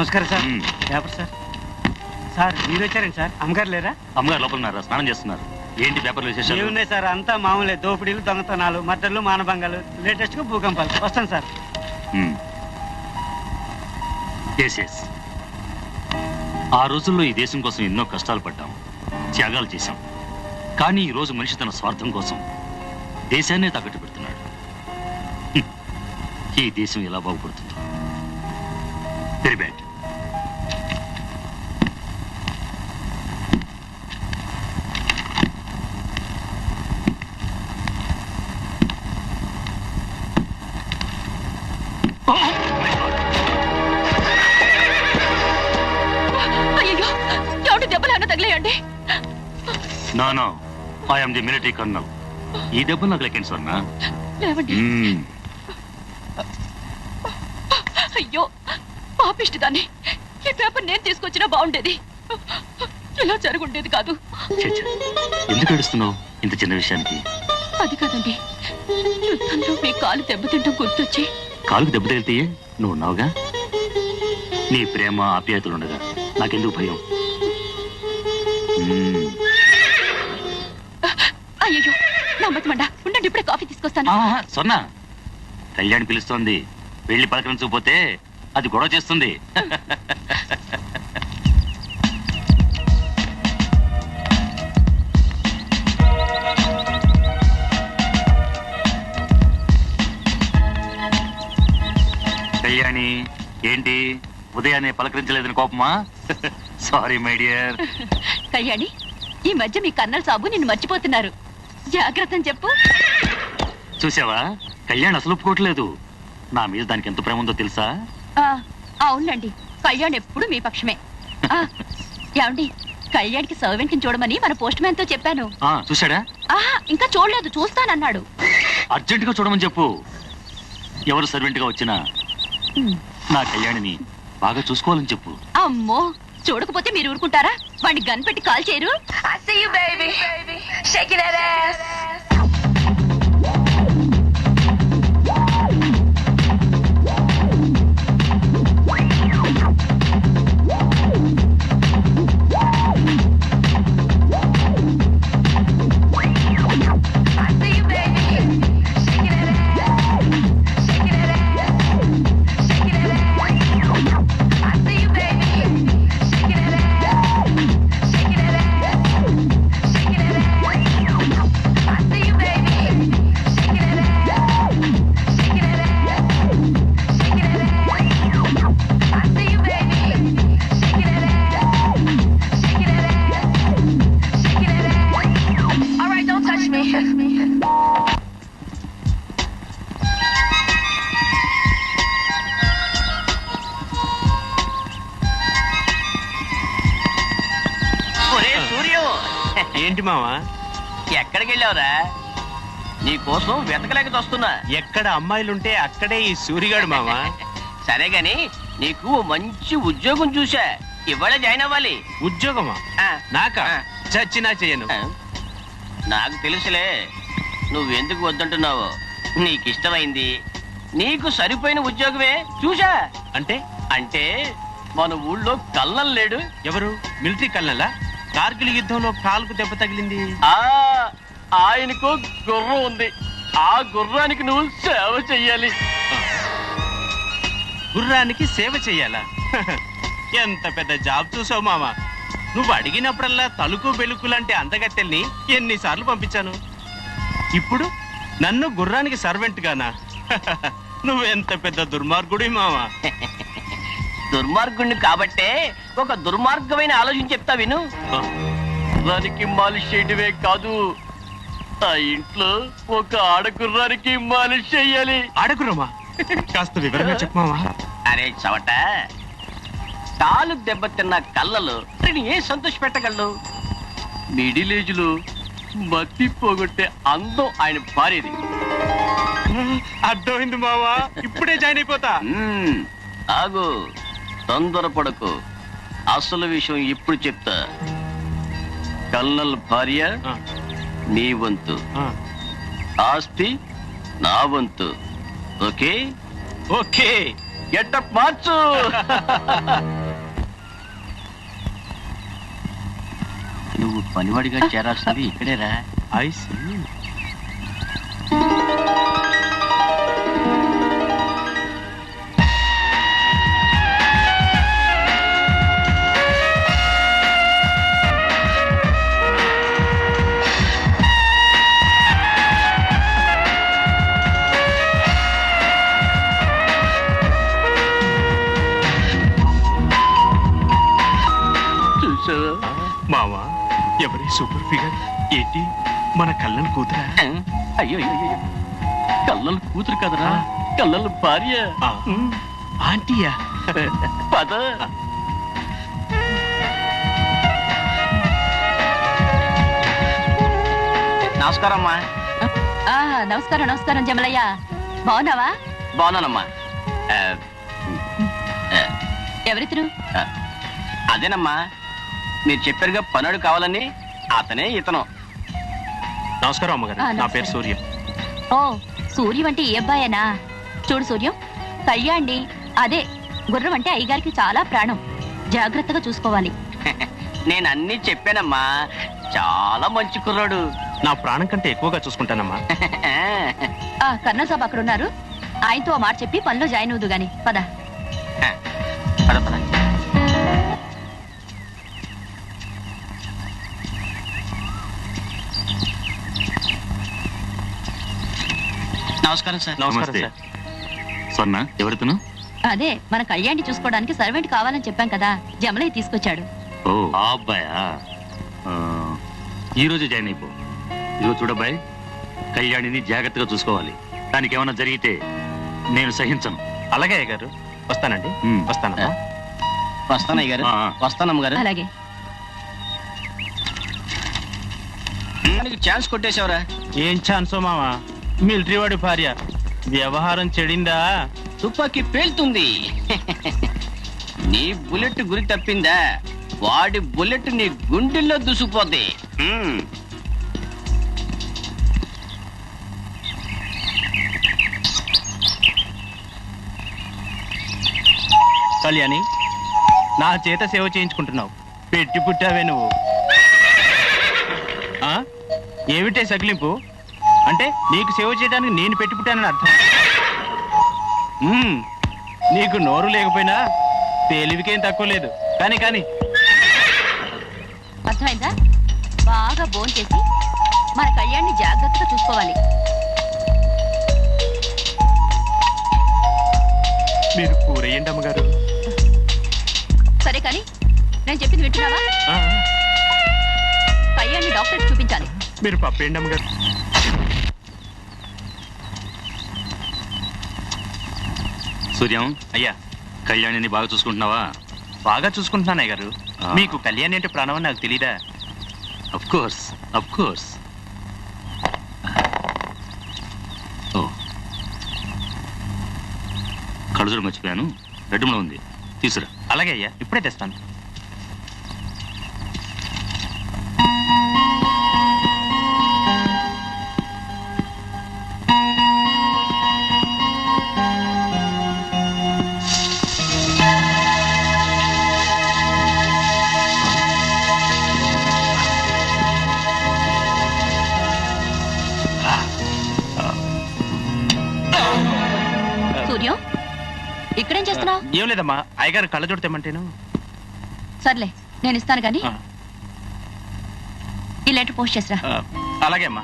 నమస్కారం sir. Paper sir. Sir మీరు వచ్చారండి సార్? అమ్మగారు లేరా? అమ్మగారు లోపల ఉన్నారా? స్నానం చేస్తున్నారు. ఏంటి పేపర్లు విశేషాలు? ఏమున్నాయి సార్, అంతా మామూలే. దోపిడీలు, దొంగతనాలు, మద్దర్లు, మానభంగాలు, లేటెస్ట్ గా భూకంపాలు. వస్తాను సార్. ఆ రోజుల్లో ఈ దేశం కోసం ఎన్నో కష్టాలు పడ్డాం, త్యాగాలు చేశాం. కానీ ఈ రోజు మనిషి తన స్వార్థం కోసం దేశాన్నే తాకట్టు పెడుతున్నాడు. ఈ దేశం ఎలా బాగుపడుతుందో. Very bad. No, I am the military colonel. ఈ దెబ్బ నాకు లెక్కండి స్వర్ణ. అయ్యో పాపిష్టిదాన్ని, ఈ పేపర్ నేను తీసుకొచ్చినా బాగుండేది. ఇలా జరుగుండేది కాదు. ఎందుకు ఏడుస్తున్నావు ఇంత చిన్న విషయానికి? అది కాదండి, యుద్ధంలో మీ కాలు దెబ్బతింటాం గుర్తొచ్చి. కాలుకు దెబ్బ తగిలితే నువ్వు ఉన్నావుగా. నీ ప్రేమ ఆప్యాయతలు ఉండగా నాకెందుకు భయం? అయ్యో నమ్మకమండా, ఉండండి ఇప్పుడే కాఫీ తీసుకొస్తాను. స్వర్ణ, కళ్యాణ్ పిలుస్తోంది. వెళ్ళి పలకరించకపోతే అది గొడవ చేస్తుంది. కళ్యాణి, ఏంటి ఉదయాన్నే పలకరించలేదని కోపమా? Sorry my dear. కళ్యాణి, ఈ మధ్య మీ కన్నల్ సాబు నిన్ను మర్చిపోతున్నారు. జాగ్రత్త అని చెప్పు. చూసావా, కళ్యాణ్ అసలు ఒప్పుకోవట్లేదు. నా మీద దానికి ఎంత ప్రేమ ఉందో తెలుసా? అవునండి, కళ్యాణ్ ఎప్పుడు మీ పక్షమే. ఏమండి, కళ్యాణ్కి సర్వెంట్ ని చూడమని మన పోస్ట్ మ్యాన్ తో చెప్పాను. చూసాడా? ఇంకా చూడలేదు, చూస్తానన్నాడు. అర్జెంట్ గా చూడమని చెప్పు. ఎవరు సర్వెంట్ గా వచ్చినా నా కళ్యాణిని బాగా చూసుకోవాలని చెప్పు. అమ్మో, చూడకపోతే మీరు ఊరుకుంటారా? వాడిని గన్ పెట్టి కాల్ చేయరు? ఏంటి మావా, ఎక్కడికి వెళ్ళావురా? నీ కోసం వెతకలేక వస్తున్నా. ఎక్కడ అమ్మాయిలుంటే అక్కడే ఈ సూరిగాడు మావా. సరే గాని నీకు మంచి ఉద్యోగం చూసా, ఇవాళ జాయిన్ అవ్వాలి. ఉద్యోగమా? నాకా? చచ్చినా చేయను. నాకు తెలుసులే నువ్వెందుకు వద్దంటున్నావో. నీకిష్టమైంది, నీకు సరిపోయిన ఉద్యోగమే చూసా. అంటే అంటే మన ఊళ్ళో కల్లం లేడు. ఎవరు? మిలిటరీ కల్నలా? కార్గిల్ యుద్ధంలో కాలుకు దెబ్బ తగిలింది. ఆయనకు గుర్రం ఉంది. ఆ గుర్రానికి నువ్వు సేవ చెయ్యాలి. గుర్రానికి సేవ చెయ్యాలా? ఎంత పెద్ద జాబ్ చూసావు మావా. నువ్వు అడిగినప్పుడల్లా తలుకు బెలుకు లాంటి అందగత్తెల్ని ఎన్నిసార్లు పంపించాను. ఇప్పుడు నన్ను గుర్రానికి సర్వెంట్ గానా? నువ్వెంత పెద్ద దుర్మార్గుడి మావా. దుర్మార్గుణ్ణి కాబట్టే ఒక దుర్మార్గమైన ఆలోచన చెప్తా విను. దానికి మాలిష్ చేయడమే కాదు, ఆ ఇంట్లో ఒక ఆడగుర్రానికి మాలిష్ చెయ్యాలి. ఆడగుర్రమా? కాస్త వివరంగా చెప్పమావా. అరే చవట, కాలు దెబ్బతిన్న కళ్ళలు ఏ సంతోష పెట్టగలడు? మిడిల్ ఏజ్ లో మత్తి పోగొట్టే అందం ఆయన భార్యది. అర్థమైంది మావా, ఇప్పుడే జాయిన్ అయిపోతా. ఆగు, తొందరపడకు. అసలు విషయం ఇప్పుడు చెప్తా. కల్నల్ భార్య నీ వంతు, ఆస్తి నా వంతు. ఓకే? ఓకే. గెటప్ మార్చు. నువ్వు పనివాడిగా చేరాల్సింది ఇక్కడేరా. I see. చూసావా మావా, ఎవరి సూపర్ ఫిగర్ ఏంటి? మన కళ్ళను కూతురా? అయ్యో అయ్యో, కళ్ళల కూతురు కదరా, కళ్ళల భార్య. ఆ, ఆంటీయా? పద. నమస్కారం అమ్మా. నమస్కారం నమస్కారం జమలయ్య, బాగున్నావా? బాగున్నానమ్మా. ఎవరిద్దరు? అదేనమ్మా, మీరు చెప్పారుగా పనుడు కావాలని, అతనే ఇతను. నమస్కారం అమ్మగారు, నా పేరు సూర్య. ఓ, సూర్యం అంటే ఏ అబ్బాయేనా? చూడు సూర్యం, కళ్యాణి అదే గుర్రం అంటే అయ్యగారికి చాలా ప్రాణం, జాగ్రత్తగా చూసుకోవాలి. నేను అన్ని చెప్పానమ్మా, చాలా మంచి కుర్రాడు. నా ప్రాణం కంటే ఎక్కువగా చూసుకుంటానమ్మా. కర్నల్ సాబ్ అక్కడ ఉన్నారు, ఆయనతో మాట చెప్పి పనిలో జాయిన్ అవుదు గాని. పద. పద పద. నమస్కారం సార్. నమస్కారం నమస్తే. సార్. స్వర్ణ, ఎవరితను? అదే మన కళ్యాణి చూసుకోవడానికి సర్వెంట్ కావాలని చెప్పాం కదా, జమలయ్య తీసుకొచ్చాడు. ఓ, ఆ అబ్బాయా? ఆ, ఈ రోజు జాయిన్ అయిపో. ఇదిగో చూడబ్బాయి, కళ్యాణిని జాగ్రత్తగా చూసుకోవాలి. దానికి ఏమైనా జరిగితే నేను సహించను. అలాగే అయ్యగారు, వస్తానండి. మ్. వస్తానమ్మా. వస్తానయ్య గారు. ఆ. వస్తానమ్మ గారు. అలాగే. ఛాన్స్ కొట్టేశావురా. ఏం ఛాన్సో మావా, మిలిటరీ వాడి భార్య వ్యవహారం చెడిందా? తుపాకీ పేలుతుంది. నీ బుల్లెట్ గురి తప్పిందా, వాడి బుల్లెట్ నీ గుండెల్లో దూసుకుపోద్ది. కళ్యాణి, నా చేత సేవ చేయించుకుంటున్నావు, పెట్టి పుట్టావే నువ్వు. ఆ? ఏమిటే సకిలింపు? అంటే నీకు సేవ చేయడానికి నేను పెట్టి పుట్టానని అర్థం. నీకు నోరు లేకపోయినా తెలివికేం తక్కువ లేదు. కానీ కానీ అర్థమైందా? బాగా భోంచేసి చేసి మన కళ్యాణ్ని జాగ్రత్తగా చూసుకోవాలి. మీరు కూరయ్యండి అమ్మగారు. సరే కానీ నేను చెప్పింది వింటున్నావా? ఆ, కళ్యాణ్ని డాక్టర్ చూపించాలి. మీరు పప్పేయండి అమ్మగారు. సూర్యం, అయ్యా, కళ్యాణిని బాగా చూసుకుంటున్నావా? బాగా చూసుకుంటున్నాను అయ్యగారు. ఆ. మీకు కళ్యాణి అంటే ప్రాణం అని నాకు తెలీదా? Of course, of course. Oh, కడుజుడు మర్చిపోయాను, బెడ్రూమ్లో ఉంది, తీసురా. అలాగే అయ్యా, ఇప్పుడే తెస్తాను. సూర్యం, ఇక్కడేం చేస్తున్నావు? ఏం లేదమ్మా, అయ్యగారు కళ్ళజోడు తెమ్మంటేను. సర్లే, నేను ఇస్తాను కానీ ఆ, ఈ లెటర్ పోస్ట్ చేసిరా. ఆ, అలాగే అమ్మా.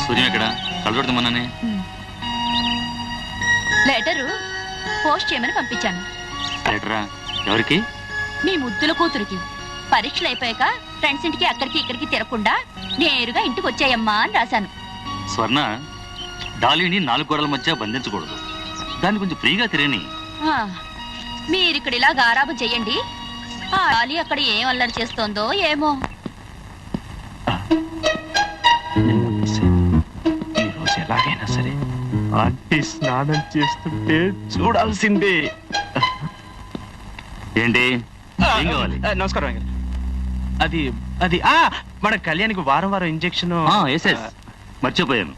సూర్యం ఎక్కడ? కలవడమన్నానే. లెటరు పోస్ట్ చేయమని పంపించాను. లెటరా? ఎవరికి? మీ ముద్దుల కూతురికి. పరీక్షలు అయిపోయాక ఫ్రెండ్స్ ఇంటికి అక్కడికి ఇక్కడికి తిరగకుండా నేరుగా ఇంటికి వచ్చాయమ్మా అని రాశాను. స్వర్ణ, డాలీని 4 గోడల మధ్య బంధించకూడదు, దాన్ని కొంచెం ఫ్రీగా తిరగని. మీరిక్కడ ఇలా గారాబు చెయ్యండి, ఆ డాలీ అక్కడ ఏం అల్లరి చేస్తోందో ఏమో. ఈరోజు ఎలాగైనా సరే ఆంటీ స్నానం చేస్తుంటే చూడాల్సిందే. ఏంటి ఏం కావాలి? నమస్కారం అంకుల్. అది అది మన కళ్యాణ్కి వారం వారం ఇంజెక్షన్. ఎస్ మర్చిపోయాను.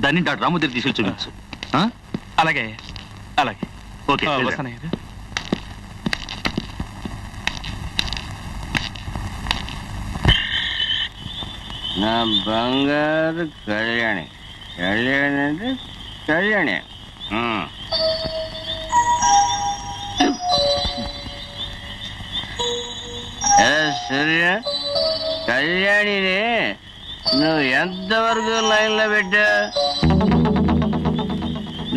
దాన్ని డాక్టర్ రాము దగ్గర తీసుకెళ్ళి చూపించు. అలాగే అలాగే. ఓకే వస్తాను. నా బంగారు కళ్యాణి. కళ్యాణి అంటే కళ్యాణి. సూర్య, కళ్యాణిని నువ్వు ఎంతవరకు లైన్లో పెట్టా?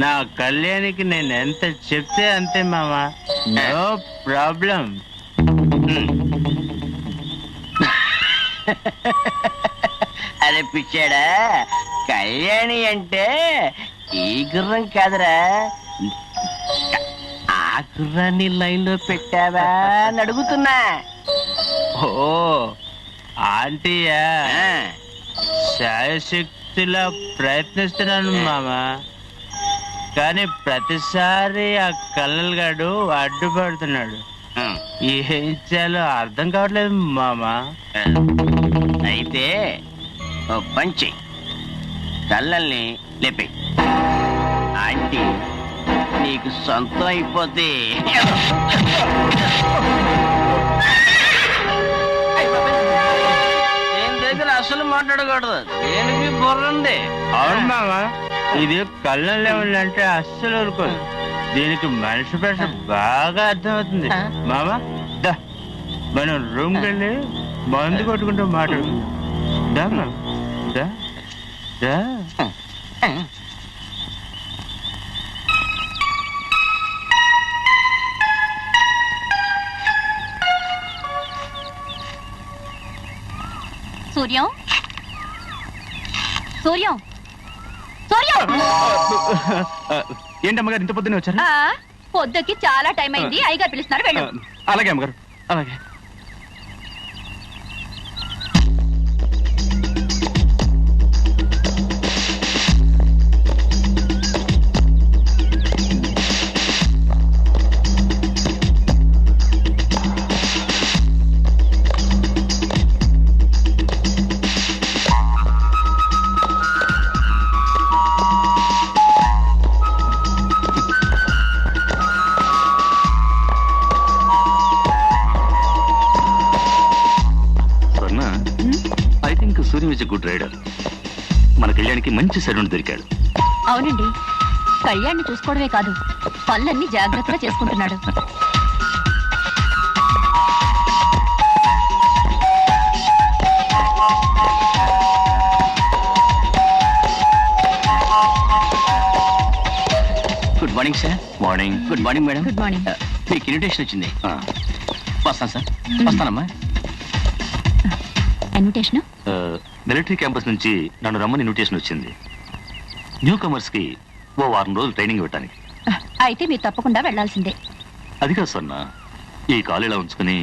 నా కళ్యాణికి నేను ఎంత చెప్తే అంతే మామ. No problem. అరే పిచ్చాడా, కళ్యాణి అంటే ఈ గుర్రం కాదురా, ఆ గుర్రాన్ని లైన్లో పెట్టావా అని అడుగుతున్నా. ఓ ఆంటీయా? శాయశక్తిలా ప్రయత్నిస్తున్నాను మామ, కానీ ప్రతిసారి ఆ కళ్ళగాడు అడ్డుపడుతున్నాడు. ఏం చేయాలో అర్థం కావట్లేదు మామ. అయితే ఓ పంచి కళ్ళల్ని లేపే, ఆంటీ నీకు సొంతం అయిపోతే. నేను దగ్గర అసలు మాట్లాడకూడదు, దేనికి బుర్రండి. అవును మామ, ఇది కళ్ళల్లో ఉందంటే అస్సలు ఊరుకోదు. దీనికి మనిషి భాష బాగా అర్థమవుతుంది మామ. దా మనం రూమ్కి వెళ్ళి మందు కొట్టుకుంటూ మాట్లాడుకుందాం. దా మామ, దా దా. సూర్యం, సూర్యం, సూర్యం. ఏంటి అమ్మగారు ఇంత పొద్దునే వచ్చారు? పొద్దుకి చాలా టైం అయింది, అయ్యగారు పిలుస్తున్నారు, వెళ్ళు. అలాగే అమ్మగారు, అలాగే. Suryam is good rider. మన కళ్యాణికి మంచి సరుణ్ దొరికాడు. అవునండి, కళ్యాణ్ని చూసుకోవడమే కాదు, పనులన్నీ జాగ్రత్తగా చేసుకుంటున్నాడు. Good morning sir. Morning. Good morning madam. Good morning. మీకు ఇన్విటేషన్ వచ్చింది. వస్తాను సార్, వస్తానమ్మా. ఇన్విటేషన్? మిలిటరీ క్యాంపస్ నుంచి నన్ను రమ్మని ఇన్విటేషన్ వచ్చింది. న్యూ కమర్స్ కి ఓ వారం రోజులు ట్రైనింగ్ ఇవ్వటానికి. అయితే మీరు తప్పకుండా వెళ్లాల్సిందే. అది కాదు సన్న, ఈ కాలు ఇలా ఉంచుకుని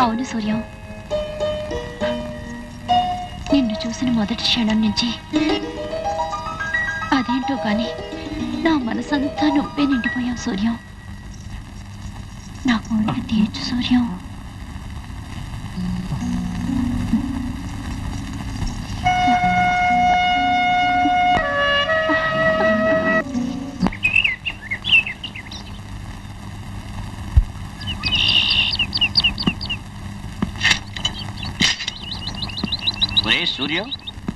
అవును సూర్యం, నిన్ను చూసిన మొదటి క్షణం నుంచి అదేంటో కానీ నా మనసంతా నువ్వే నిండిపోయావు సూర్యం. నా కోరిక తీర్చు సూర్యం. ఒరే సూర్యం,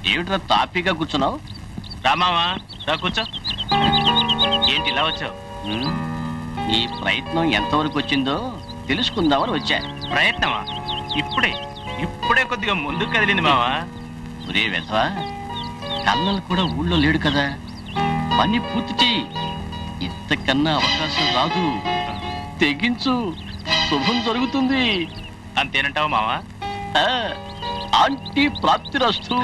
ఏమిట్రా తాపీగా కూర్చున్నావు? రామావా రా కూర్చో. ఏంటి ఇలా వచ్చావు? నీ ప్రయత్నం ఎంతవరకు వచ్చిందో తెలుసుకుందామని వచ్చా. ప్రయత్నమా? ఇప్పుడే కొద్దిగా ముందుకు కదిలింది మావా. ఒరే వెధవా, కల్లలు కూడా ఊళ్ళో లేడు కదా, పని పూర్తి చెయ్యి. ఇంతకన్నా అవకాశం రాదు. తెగించు, శుభం జరుగుతుంది. అంతేనంటావు మావా? ఆ, ఆంటీ ప్రాప్తిరస్తు.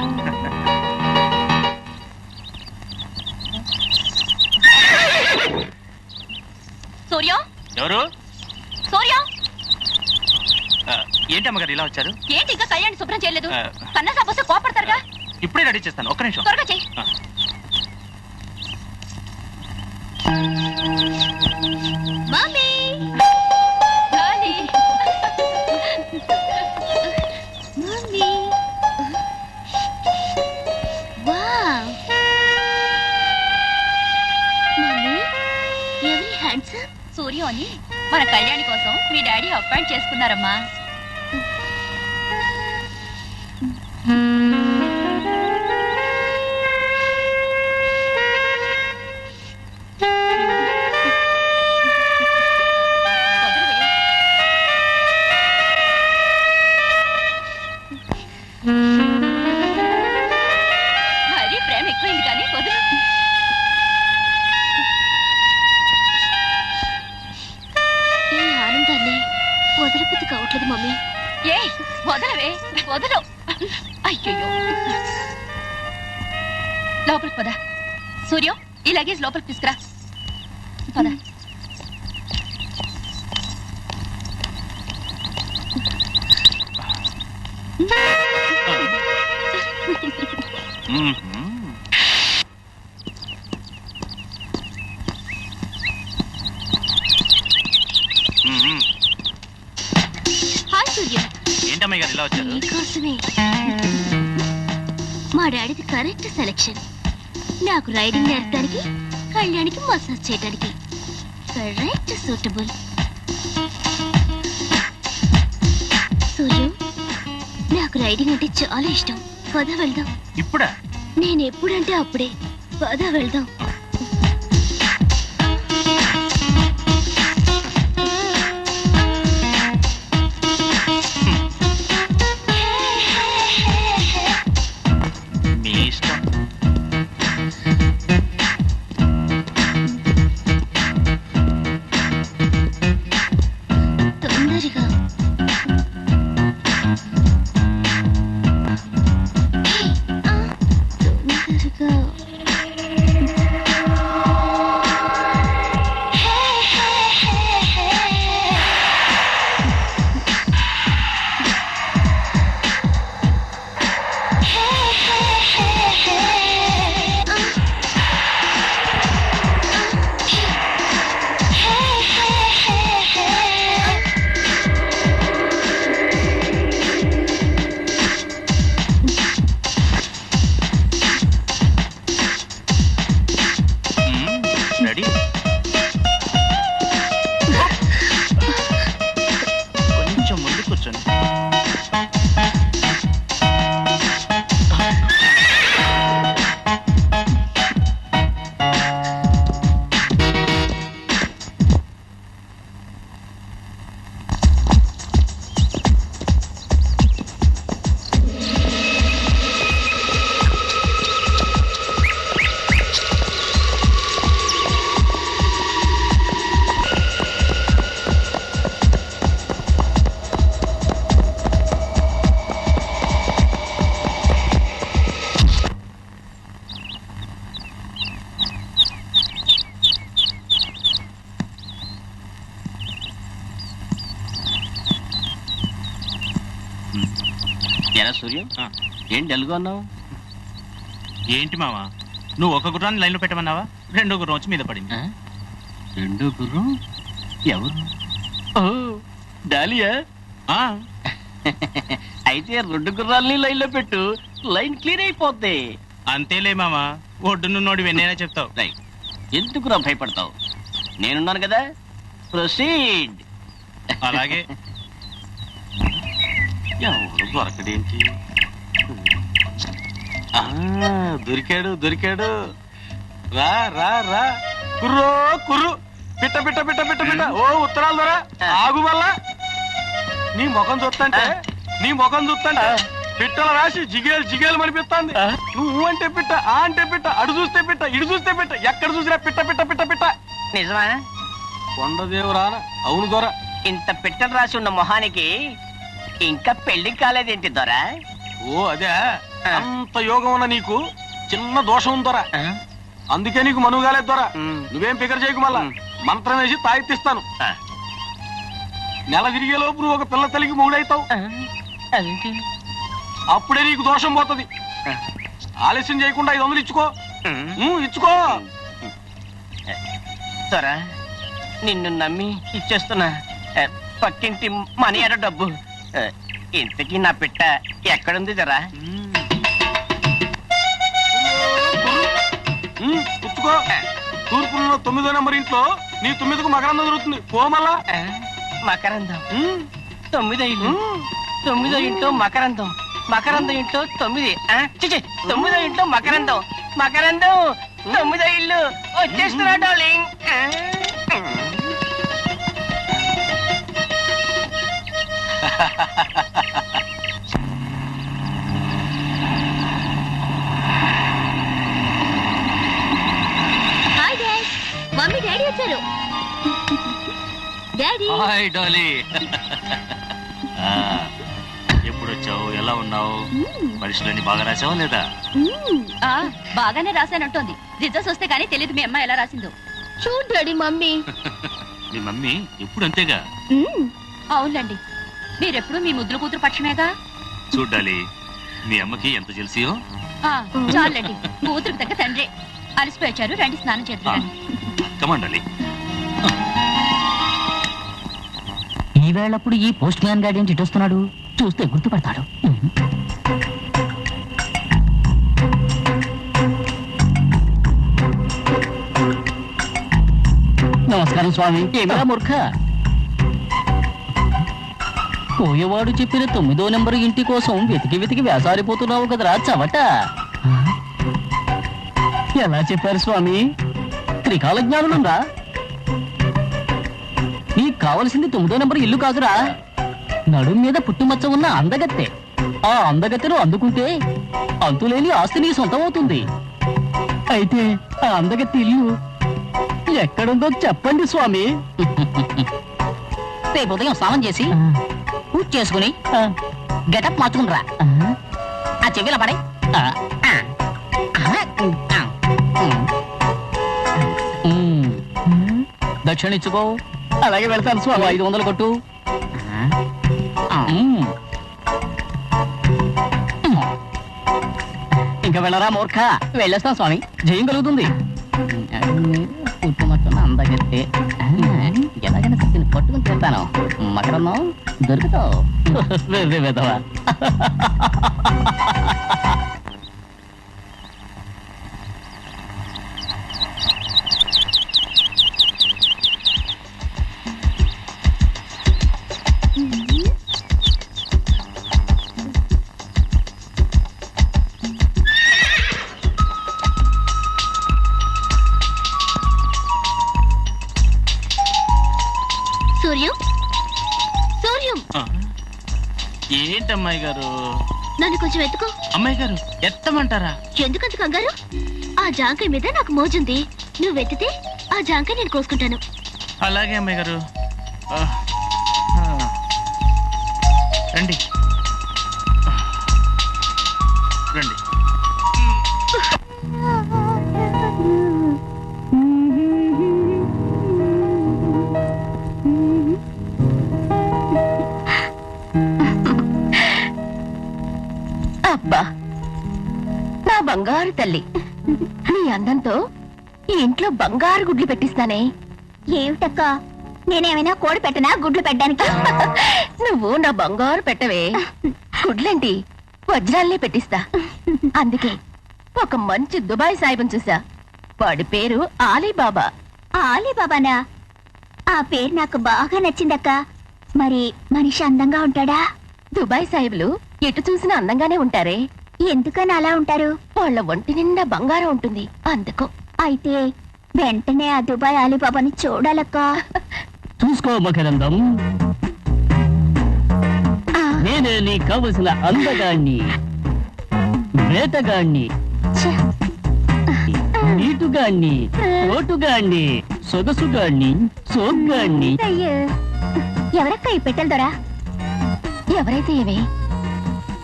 సూర్యం, ఎవరు? సూర్యం, ఏంటి అమ్మగారు ఇలా వచ్చారు? ఏంటి ఇంకా కళ్యాణ్ శుభ్రం చేయలేదు? ఆ. కన్నా సాపోస్తే కోపడతారుగా. ఇప్పుడే రెడీ చేస్తాను, ఒక్క నిమిషం. త్వరగా చెయ్యి. Mummy, Dolly. Mummy, wow. Mummy, ఎవరి హ్యాండ్సమ్? సూర్యం అని మన కళ్యాణి కోసం మీ డాడీ అపాయింట్ చేసుకున్నారమ్మా. వదిలివే. మరీ ప్రేమ ఎక్కువైంది కానీ వదిలి. ఈ ఆనందాన్ని వదిలిపోతు కావట్లేదు మమ్మీ. ఏ వదలవే, వదలు. అయ్యో, లోపలికి పద. సూర్యం, ఈ లగేజ్ లోపలికి తీసుకురా. పద. హాయ్ సూర్యం. ఏంటమ్మాయి గారు ఇలా వచ్చారు? నీకోసమే. మా డాడీది కరెక్ట్ సెలెక్షన్. నాకు రైడింగ్ నేర్పడానికి, కళ్యాణికి మసాజ్ చేయడానికి కరెక్ట్ సూటబుల్. సూర్యం, నాకు రైడింగ్ అంటే చాలా ఇష్టం. పద వెళ్దాం. ఇప్పుడా? నేను ఎప్పుడంటే అప్పుడే. పద వెళ్దాం. మీ ఇష్టం. తొందరగా. తొందరగా. రెడీ? కొంచెం ముందు కూర్చోండి. ఎలా సూర్యం, ఆ. ఏం డల్గా ఉన్నావు? ఏంటి మావా, నువ్వు ఒక గుర్రాన్ని లైన్లో పెట్టమన్నావా? రెండో గుర్రం వచ్చి మీద పడింది. రెండో గుర్రం ఎవరు? ఓ, డాలియా. ఆ, అయితే 2 గుర్రాలని లైన్ లో పెట్టు, లైన్ క్లియర్ అయిపోద్ది. అంతేలే మామ, ఒడ్డునున్నోడు వెన్నైనా చెప్తావు. రైట్. ఎందుకురా భయపడతావు? నేనున్నాను కదా, ప్రొసీడ్. అలాగే. ఎవరు దొరకడేంటి? ఆ, దొరికాడు దొరికాడు. రా రా రా, కుర్రో కుర్రు, పిట్ట పిట్ట పిట్ట పిట్ట పిట్ట. ఓ ఉత్తరాలు దొరా, ఆగు వల్ల. నీ ముఖం చూస్తంటే పిట్టల రాసి జిగేలు జిగేలు మనిపిస్తాంది. నువ్వు అంటే పిట్ట, ఆ అంటే పిట్ట, అడు చూస్తే పిట్ట, ఇడు చూస్తే పిట్ట, ఎక్కడ చూసినా పిట్ట పిట్ట పిట్ట పిట్ట. నిజమా? కొండదేవరాన. అవును దొర. ఇంత పిట్టలు రాసి ఉన్న మొహానికి ఇంకా పెళ్లి కాలేదేంటి దొరా? ఓ అదే, అంత యోగం ఉన్న నీకు చిన్న దోషం ఉందొరా, అందుకే నీకు మనువు కాలేదు దొరా. నువ్వేం ఫికర్ చేయకు, మళ్ళా మంత్రం వేసి తాయెత్తిస్తాను. నెల తిరిగే లోపు నువ్వు ఒక పిల్ల తల్లికి మూడైతావు. అప్పుడే నీకు దోషం పోతుంది. ఆలస్యం చేయకుండా 500 ఇచ్చుకో. ఇచ్చుకో దొరా, నిన్ను నమ్మి ఇచ్చేస్తున్నా. పక్కింటి మనీ అడ డబ్బు. ఇంతకీ నా పిట్ట ఎక్కడుంది దొరా? పుచ్చుకో. తూర్పులో 9వ నెంబర్ ఇంట్లో నీ 9కు మకరందం దొరుకుతుంది. పో మళ్ళా. మకరందం 9 ఇల్లు, 9 ఇంట్లో మకరందం, మకరందం ఇంట్లో 9. 9 ఇంట్లో మకరందం, మకరందం 9 ఇల్లు. వచ్చేస్తున్నా darling. Hi dad, mummy daddy వచ్చారు. డాడీ. Hi Dolly. ఎప్పుడు వచ్చావు? ఎలా ఉన్నావు? పరీక్షలన్నీ బాగా రాసావా లేదా? బాగానే రాశానంటోంది. రిజల్ట్స్ వస్తే కానీ తెలియదు మీ అమ్మ ఎలా రాసిందో. చూడు డాడీ, మమ్మీ. మీ మమ్మీ ఎప్పుడు అంతేగా? అవునండి, మీరెప్పుడు మీ ముద్దుల కూతురు పక్షమేగా. చూడాలి, మీ అమ్మకి ఎంత తెలిసియో. చాలండి, కూతురుకు తగ్గ తండ్రి. అలసిపోయి వచ్చారు, రండి స్నానం చేద్దాం. కమాండాలి. ఈ వేళప్పుడు ఈ పోస్ట్ మ్యాన్ గార్డ్ ఏంటి ఇటొస్తున్నాడు? చూస్తే గుర్తుపడతాడు. నమస్కారం స్వామి. ఏమిరా మూర్ఖ, పోయేవాడు చెప్పిన 9వ నెంబరు ఇంటి కోసం వెతికి వెతికి వేసారిపోతున్నావు కదరా చవట. ఎలా చెప్పారు స్వామి? త్రికాల జ్ఞానులురా. నీకు కావలసింది 9వ నెంబర్ ఇల్లు కాదురా, నడుం మీద పుట్టుమచ్చ ఉన్న అందగత్తె. ఆ అందగత్తెను అందుకుంటే అంతులేని ఆస్తి నీ సొంతం అవుతుంది. అయితే ఆ అందగత్తె ఇల్లు ఎక్కడుందో చెప్పండి స్వామి. రేపు ఉదయం స్నానం చేసి పూజ చేసుకుని గెటప్ మార్చుకునిరా. ఆ చెవిలో పడే దక్షిణ ఇచ్చుకో. అలాగే వెళ్తాను స్వామి. 500 కొట్టు. ఇంకా వెళ్ళరా మూర్ఖ. వెళ్ళేస్తాను స్వామి. జయం కలుగుతుంది. పుట్టుమట్టున్న అందగత్తే ఎలాగైనా తిని పట్టుకుని తింటాను. మకరన్నో దొరుకుతావు. వెదవా. ఏంటమ్మాయి గారు? నన్ను కొంచెం ఎత్తుకో. అమ్మాయి గారు ఎత్తమంటారా? ఎందుకంత కంగారు? ఆ జాంకాయ మీద నాకు మోజుంది. నువ్వు ఎత్తితే ఆ జాంకాయ నేను కోసుకుంటాను. అలాగే అమ్మాయి గారు. రండి రండి. అబ్బా, నా బంగారు తల్లి, నీ అందంతో ఈ ఇంట్లో బంగారు గుడ్లు పెట్టిస్తానే. ఏమిటక్క, నేనేమైనా కోడి పెట్టనా గుడ్లు పెట్టడానికి? నువ్వు నా బంగారు పెట్టవే. గుడ్లేంటి, వజ్రాల్ని పెట్టిస్తా. అందుకే ఒక మంచి దుబాయ్ సాయిబన్ చూసా. వాడి పేరు ఆలీబాబా. ఆలీబాబానా? ఆ పేరు నాకు బాగా నచ్చిందక్క. మరి మనిషి అందంగా ఉంటాడా? దుబాయ్ సాయిబులు ఎటు చూసినా అందంగానే ఉంటారే. ఎందుకని అలా ఉంటారు? వాళ్ళ ఒంటి నిండా బంగారం ఉంటుంది, అందుకు. అయితే వెంటనే ఆ దుబాయ్ ఆలీబాబాని చూడాలక్క. చూసుకో మకరందం, నేనే నీకు కావలసిన అందగాన్ని, వేటగాన్ని, నీటుగాన్ని, ఓటుగాన్ని, సొగసుగాన్ని, సోగ్గాన్ని. అయ్యో, ఎవరక్క ఈ పెట్టెల దొరా? ఎవరైతే ఏమే,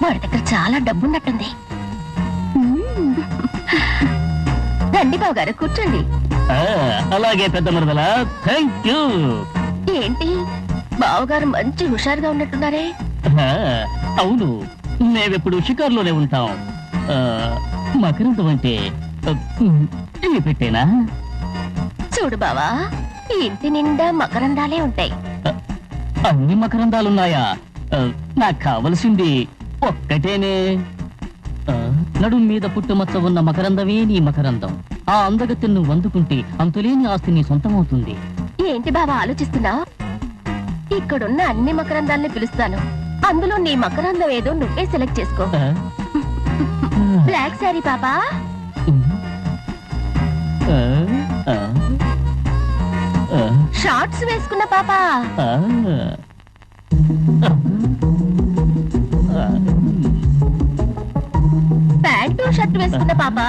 వాడి దగ్గర చాలా డబ్బున్నట్టుంది. రండి బావగారు, కూర్చోండి. అలాగే పెద్ద మరదలా, థ్యాంక్ యూ. ఏంటి బావగారు మంచి హుషారుగా ఉన్నట్టున్నారే? అవును, మేమెప్పుడు షికార్లోనే ఉంటాం. మకరందం అంటే ఇవి పెట్టేనా? చూడు బావా, ఈ ఇంటి నిండా మకరందాలే ఉంటాయి. అన్ని మకరందాలున్నాయా? నాకు కావలసింది ఒక్కటేనే. నడుం మీద పుట్టుమచ్చ ఉన్న మకరందమే నీ మకరందం. ఆ అందగత్తెను నువ్వు అందుకుంటే అంతులేని ఆస్తి నీ సొంతమవుతుంది. ఏంటి బావా ఆలోచిస్తున్నావు? ఇక్కడున్న అన్ని మకరందాల్ని పిలుస్తాను, అందులో నీ మకరందం ఏదో నువ్వే సెలెక్ట్ చేసుకో. బ్లాక్ సారీ పాపా, షార్ట్స్ వేసుకున్న పాపా, ప్యాంటు షర్ట్ వేసుకున్న పాపా,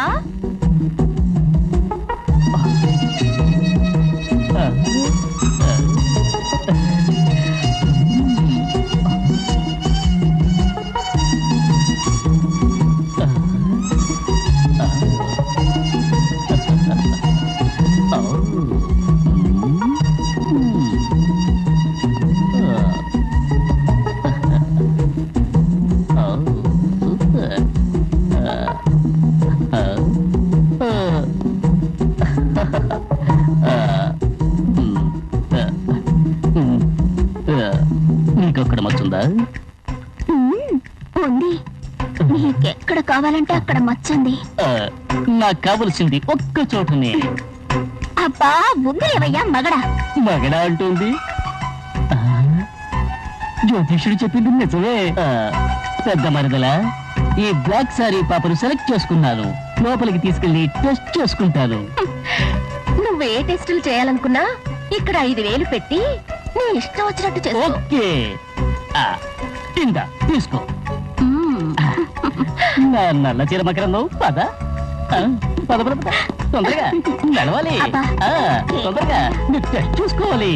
నీకొక్కడ మచ్చుందా? ఉంది. నీకెక్కడ కావాలంటే అక్కడ మచ్చుంది. నాకు కావలసింది ఒక్క చోటనే. అబ్బా ఉందిలేవయ్యా మగడా. మగడా అంటుంది. జ్యోతిష్యుడు చెప్పింది నిజమే. పెద్ద మరదలా, ఈ బ్లాక్ సారీ పాపను సెలెక్ట్ చేసుకున్నాను. లోపలికి తీసుకెళ్లి టెస్ట్ చేసుకుంటాను. నువ్వు ఏ టెస్టులు చేయాలనుకున్నా ఇక్కడ 5,000 పెట్టి నీ ఇష్టం వచ్చినట్టు చేసుకో. ఓకే, ఇందా తీసుకో. నా నల్ల చీర మకరందం, పద పద పద పద, తొందరగా నడవాలి. తొందరగా నువ్వు టెస్ట్ చూసుకోవాలి.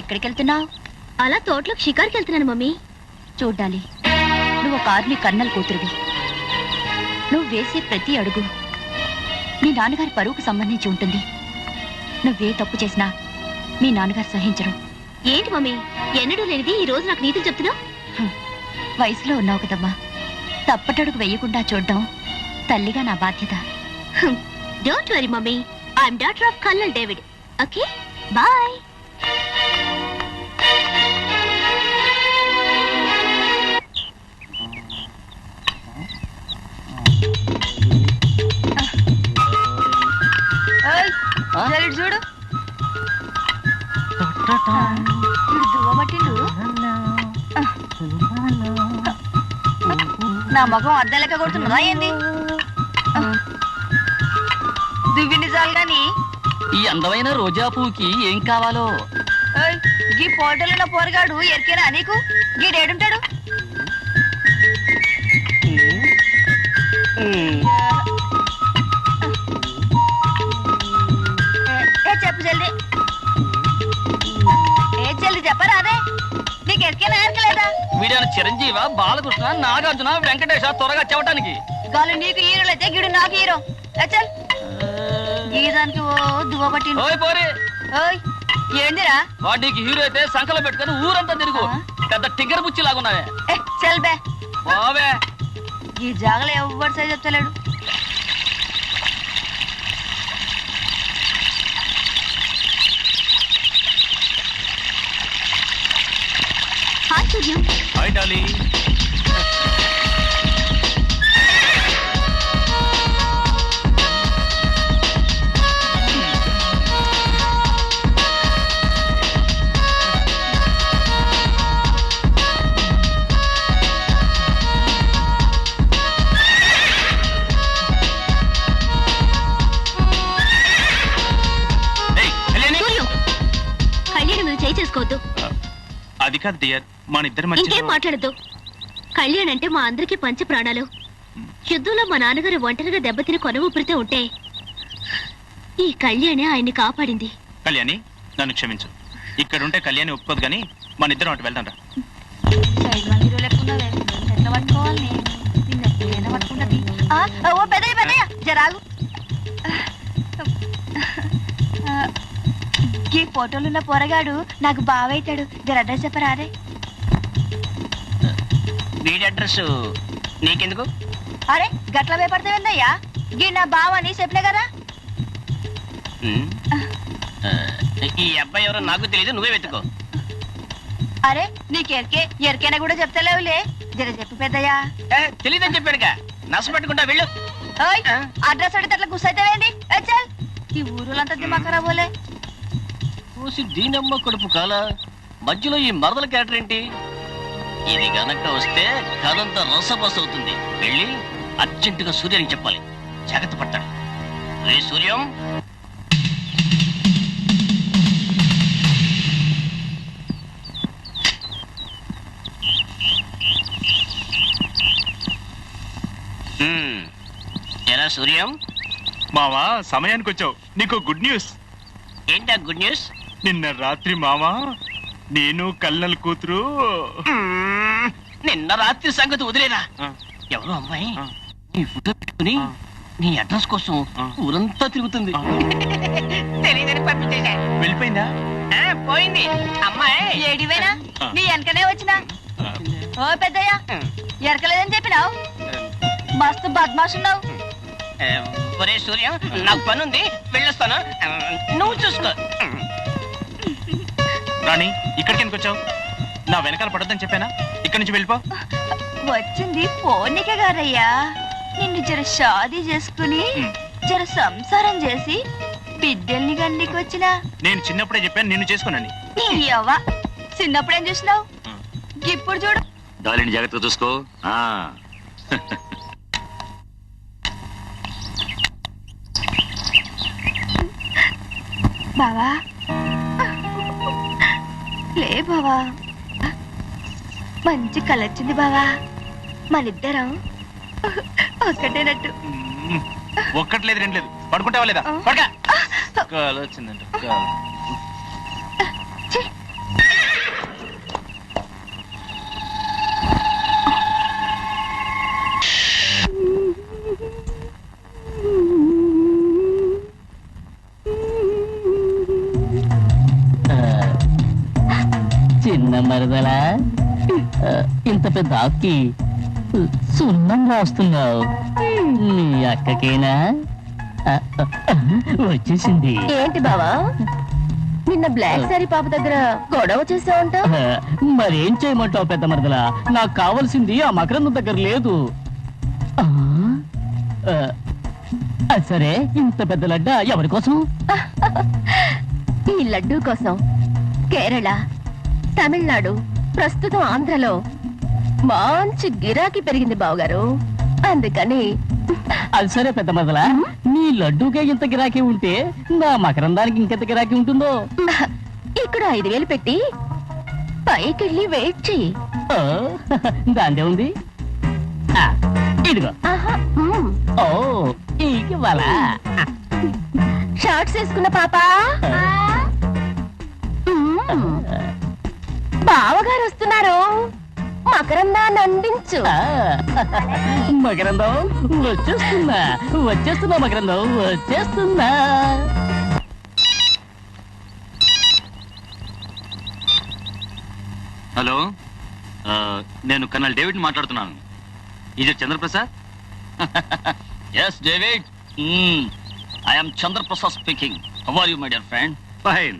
ఎక్కడికి వెళ్తున్నావు? అలా తోటలోకి షికార్కి వెళ్తున్నాను మమ్మీ. చూడ్డాలి, నువ్వు ఒక ఆర్మీ కర్నల్ కూతురువి. నువ్వు వేసే ప్రతి అడుగు మీ నాన్నగారి పరువుకు సంబంధించి ఉంటుంది. నువ్వే తప్పు చేసినా మీ నాన్నగారు సహించరు. ఏంటి మమ్మీ ఎన్నడూ లేనిది ఈ రోజు నాకు నీతులు చెప్తున్నావు? వయసులో ఉన్నావు కదమ్మా, తప్పటడుగు వెయ్యకుండా చూడడం తల్లిగా నా బాధ్యత. Don't worry mummy, I'm daughter of colonel David. Okay bye. చూడు దువ్వబట్టిండు. నా మగం అద్దం లెక్క కొడుతున్నదా ఏంది? దువ్వింది చాలు గాని ఈ అందమైన రోజా పువ్వుకి ఏం కావాలో. గీ పోటలున్న పోరగాడు ఎరికేనా నీకు? గీడేడుంటాడు? చెప్పు జల్దీ, జల్దీ చెప్పరా? అదే నీకు ఎరికేనా ఎరకలేదా? వీడైన చిరంజీవ, బాలకృష్ణ, నాగార్జున, వెంకటేశ త్వరగా చెప్పటానికి. గాలు నీకు హీరోలు అయితే గిడు నాకు హీరో. చల్ గీదానికి ఓ దువ్వబట్టి. ఓయ్ పోరే, ఏందిరా? వాడికి హీరో అయితే సంకలో పెట్టుకుని ఊరంతా తిరుగు. పెద్ద టిగ్గర్ బుచ్చి లాగున్నావే. చల్ బే బావే, ఈ జాగలో ఎవరు సై చెప్తలేడు. Hi Suryam. Hi Dolly. Kalyani నువ్వు చేయి చేసుకోవద్దు. అది కాదు డియర్, మన ఇద్దరి ఇంకేం మధ్య మాట్లాడద్దు. కళ్యాణ్ అంటే మా అందరికి పంచ ప్రాణాలు. యుద్ధంలో మా నాన్నగారు ఒంటరిగా దెబ్బతిని కొన ఊపిరితే ఉంటే ఈ కళ్యాణి ఆయన్ని కాపాడింది. కళ్యాణి నన్ను క్షమించు. ఇక్కడ ఉంటే కళ్యాణి ఒప్పుకోదు కానీ మన ఇద్దరం అటు వెళ్దాం రా. హీరో లెక్కున్నావే, ఎట్లా పట్టుకోవాలి? నిన్న పట్టుకుంటది. ఓ పెద్దయ్య పెద్దయ్య జరాగు. ఈ ఫోటోలున్న పొరగాడు నాకు బావైతాడు. జర అడ్రస్ చెప్పరా? అదే వీడి అడ్రస్ నీకెందుకు? అరే గట్ల భయపడతావేందయ్యా? గీ నా బావ అని చెప్పినా కదా. ఈ అబ్బాయి ఎవరో నాకు తెలియదు, నువ్వే వెతుకో. అరే ఎరికైనా కూడా చెప్తలేవులే. జర చెప్పు పెద్దయ్యా. తెలీదని చెప్పాడుగా, నష్టపెట్టుకుంటా వెళ్ళు. ఓయ్ అడ్రస్ అడిగితే అట్లా గుస్సైతావేంది? చల్, ఈ ఊరులంతా దిమాకరా పోలే. చూసి దీనమ్మ కడుపు కాల మధ్యలో ఈ మరదల క్యారెక్టర్ ఏంటి? ఇది గనక వస్తే కథంతా రసబస అవుతుంది. వెళ్ళి అర్జెంటుగా సూర్యానికి చెప్పాలి, జాగ్రత్త పడతాడు. రే సూర్యం, ఎలా సూర్యం? మావా సమయానికి వచ్చావు. నీకు గుడ్ న్యూస్. ఏంటా గుడ్ న్యూస్? నిన్న రాత్రి మావా నేను కల్నల్ కూతురు. నిన్న రాత్రి సంగతి వదిలేరా. ఆ, ఎవరో అమ్మాయి ఆ. నీ ఫోటో పెట్టుకుని ఆ. నీ అడ్రస్ కోసం ఆ. ఊరంతా తిరుగుతుంది. ఆ. తెలియదని పంపించేశా. వెళ్ళిపోయిందా? పోయింది అమ్మాయి. ఏడివేనా? ఆ. నీ వెనకనే వచ్చినా. ఆ, ఓ పెద్దయ్య ఎరకలేదని చెప్పినావు. మస్తు బద్మాషున్నావు. ఒరే సూర్యం, నాకు పని ఉంది, వెళ్ళొస్తాను. నువ్వు చూసుకో. రాణి ఇక్కడికి ఎందుకు వచ్చావు? నా వెనకాల పడొద్దని చెప్పానా? ఇక్కడి నుంచి వెళ్ళిపో. వచ్చింది పోనీకే గారయ్యా. నిన్ను జర షాదీ చేసుకుని జర సంసారం చేసి బిడ్డల్ని గండికి వచ్చినా. నేను చిన్నప్పుడే చెప్పాను నిన్ను చేసుకోనని. నీ అవ్వ చిన్నప్పుడేం చూసినావు? ఇప్పుడు చూడు. డాలిని జాగ్రత్తగా చూసుకో. బావా లే బావా, మంచి కలొచ్చింది బావా. మనిద్దరం ఒక్కటేనట్టు. ఒక్కట్లేదు రెండు లేదు. పడుకుంటావా లేదా? పడక. కాలు వచ్చిందంట. కాలు. ఛీ, చిన్న మరదలా ఇంత పెద్ద ఆకి సున్నం రాస్తున్నావు నీ అక్కకేనా వచ్చేసింది. ఏంటి బావా నిన్న బ్లాక్ సారీ పాప దగ్గర గొడవ చేసావంట? మరేం చేయమంటావు పెద్ద మరదలా, నాకు కావాల్సింది ఆ మకరందం దగ్గర లేదు. సరే ఇంత పెద్ద లడ్డ ఎవరి కోసం? ఈ లడ్డూ కోసం కేరళ, తమిళనాడు, ప్రస్తుతం ఆంధ్రలో మంచి గిరాకీ పెరిగింది బావగారు. అందుకని అది సరే పెద్ద మరదలా, నీ లడ్డూకే ఇంత గిరాకీ ఉంటే నా మకరందానికి ఇంకెంత గిరాకీ ఉంటుందో. ఇక్కడ 5,000 పెట్టి పైకెళ్ళి వెయిట్ చెయ్యి. దాందే ఉంది. ఇదిగో. ఓ ఇవ్వాలా? షార్ట్స్ వేసుకున్న పాప బావగారు వస్తున్నారు, మకరందాన్ని అందించు. మకరందం వచ్చేస్తున్నా వచ్చేస్తున్నా మకరందం వచ్చేస్తున్నా. హలో, నేను కర్నల్ డేవిడ్ మాట్లాడుతున్నాను. ఇది Chandraprasad? Yes David, I am Chandraprasad speaking. How are you my dear friend? Fine.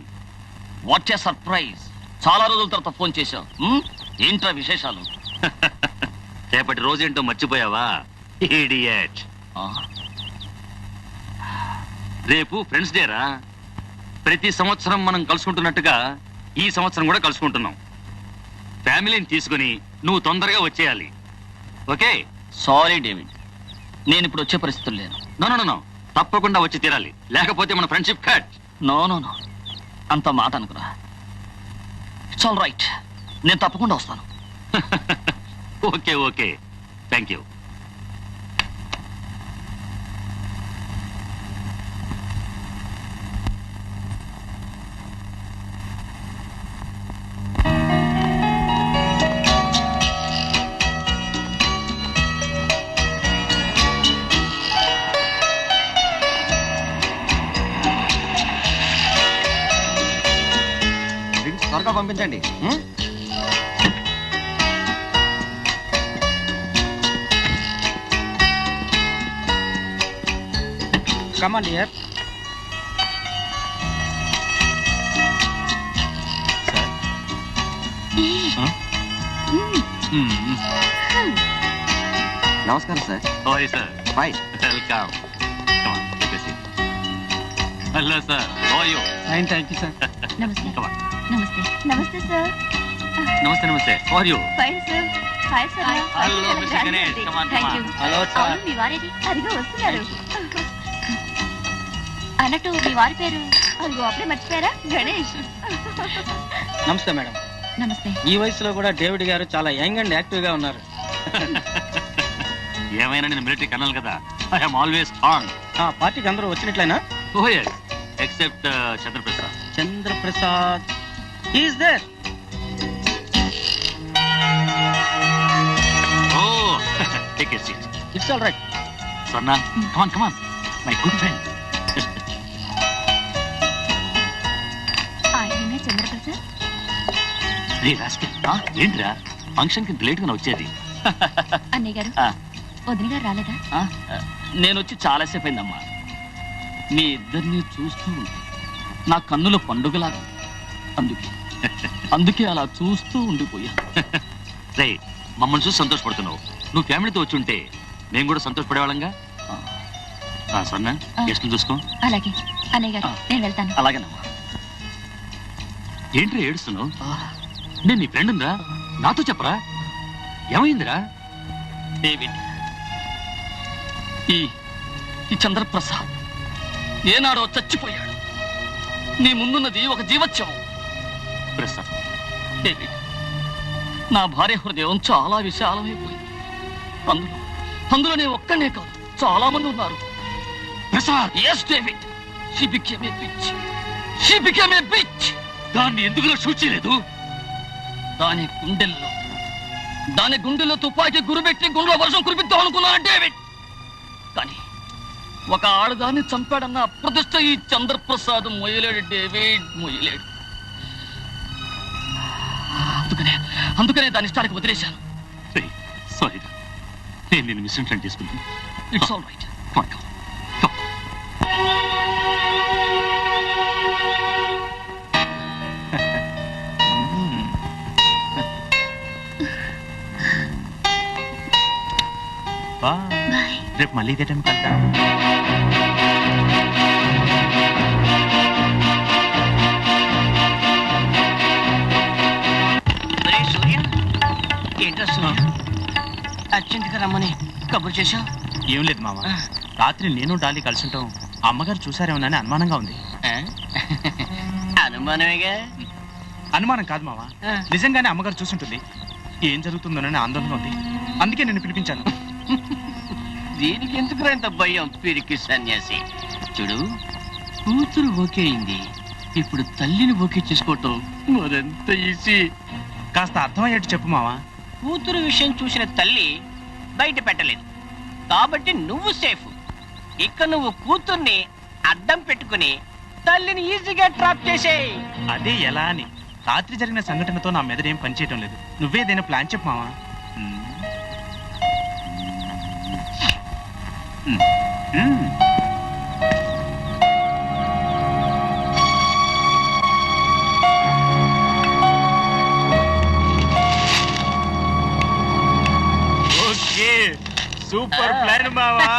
What a surprise, చాలా రోజుల తర్వాత ఫోన్ చేశావు. ఏంట్రా విశేషాలు? రేపటి రోజేంటో మర్చిపోయావా ఇడియట్? రేపు ఫ్రెండ్స్ డేరా. ప్రతి సంవత్సరం మనం కలుసుకుంటున్నట్టుగా ఈ సంవత్సరం కూడా కలుసుకుంటున్నాం. ఫ్యామిలీని తీసుకుని నువ్వు తొందరగా వచ్చేయాలి, ఓకే? సారీ డేవిడ్, నేను ఇప్పుడు వచ్చే పరిస్థితులు లేను. నో, తప్పకుండా వచ్చి తీరాలి, లేకపోతే మన ఫ్రెండ్షిప్ కట్. నో అంత మాట అనుకురా. ఇట్స్ ఆల్ రైట్, నేను తప్పకుండా వస్తాను. Okay, thank you. త్వరగా పంపించండి. Come on, dear. నమస్కారం sir. Sorry sir. Fine, welcome. Hello sir, how are you? Fine, thank you sir. నమస్తే. Come on. నమస్తే. నమస్తే సార్. నమస్తే. How are you? Fine sir. Hi sir. Hello mister Ganesh, come on. Hello sir. అవును, మీ వారేది? అదిగో వస్తున్నారు. అన్నట్టు మీ వారి పేరు? అదిగో అప్పుడే మర్చిపోయారా? గణేష్. నమస్తే మేడం. నమస్తే. ఈ వయసులో కూడా డేవిడ్ గారు చాలా యంగ్ అండ్ యాక్టివ్ గా ఉన్నారు. ఏమైనా నేను మిలిటరీ కర్నల్ కదా, ఐ యామ్ ఆల్వేస్ ఆన్. పార్టీకి అందరూ వచ్చినట్లయినా? Oh yes, except Chandraprasad. Chandraprasad is there. Oh take a seat. It's all right. Swarna, come on, my good friend. ఆయన చంద్రప్రసాద్. రే రాస్కెల్, ఏంట్రా ఫంక్షన్ కి లేట్ గా వచ్చేది? అన్నయ్య గారు, వదిన గారు రాలేదా? నేను వచ్చి చాలాసేపు అయిందమ్మా. మీ ఇద్దరిని చూస్తూ ఉంటే నా కన్నుల పండుగలాగా అందుకే అలా చూస్తూ ఉండిపోయా. రే, మమ్మల్ని చూసి సంతోషపడుతున్నావు. నువ్వు ఫ్యామిలీతో వచ్చి ఉంటే మేము కూడా సంతోషపడేవాళ్ళంగా. స్వర్ణ, గెస్ట్ని చూసుకో. అలాగే అన్నయ్య గారు, నేను వెళ్తాను. అలాగేనమ్మా. ఏంట్రా ఏడుస్తున్నావు? నేను నీ ఫ్రెండ్ ఉందా, నాతో చెప్పరా, ఏమైందిరా? డేవిడ్, ఈ చంద్రప్రసాద్ ఏనాడో చచ్చిపోయాడు. నీ ముందున్నది ఒక జీవత్యం. ప్రసాద్, డేవిడ్, నా భార్య హృదయం చాలా విశాలమైపోయింది. అందులో నేను ఒక్కనే కాదు, చాలా మంది ఉన్నారు. Prasad, yes David, she became a bitch. She became a bitch. దాన్ని ఎందుకు షూట్ చేయలేదు? దాని గుండెల్లో తుపాకీ గురిపెట్టి గుండెలో వర్షం కురిపిద్దాం అనుకున్నాను డేవిడ్. కానీ ఒక ఆడదాన్ని చంపాడన్న అప్రతిష్ట ఈ చంద్రప్రసాద్ మొయ్యలేడు డేవిడ్, మొయ్యలేడు. అందుకనే దాని ఇష్టానికి వదిలేశాను. సారీ నేను నిన్ను మిస్అండర్స్టాండ్ చేసుకుంటాను. It's all right. రేపు మళ్ళీ ఇదే టైం కలుద్దాం. ఏంట్రా సూర్య, అర్జెంటుగా రమ్మని కబురు చేశా? ఏం లేదు మామ, రాత్రి నేను డాలీ కలిసి ఉంటాం. అమ్మగారు చూసారేమోనని అనుమానంగా ఉంది. అనుమానమేగా. అనుమానం కాదు మామ, నిజంగానే అమ్మగారు చూసుంటుంది. ఏం జరుగుతుందోనని ఆందోళన ఉంది. అందుకే నేను పిలిపించాను. దీనికి ఎందుకు ఇంత భయం? పిరికి సన్యాసి. చూడు, కూతురు ఓకే అయింది, ఇప్పుడు తల్లిని ఓకే చేసుకోవటం మరెంత ఈజీ. కాస్త అర్థమయ్యేట్టు చెప్పు మావా. కూతురు విషయం చూసిన తల్లి బయట పెట్టలేదు కాబట్టి నువ్వు సేఫ్. ఇక నువ్వు కూతుర్ని అడ్డం పెట్టుకుని తల్లిని ఈజీగా ట్రాప్ చేసేయ్. అదే ఎలా అని. రాత్రి జరిగిన సంఘటనతో నా మెదడు ఏం పనిచేయటం లేదు. నువ్వేదైనా ప్లాన్ చెప్పు మావా. ఓకే, సూపర్ ప్లాన్ మావా.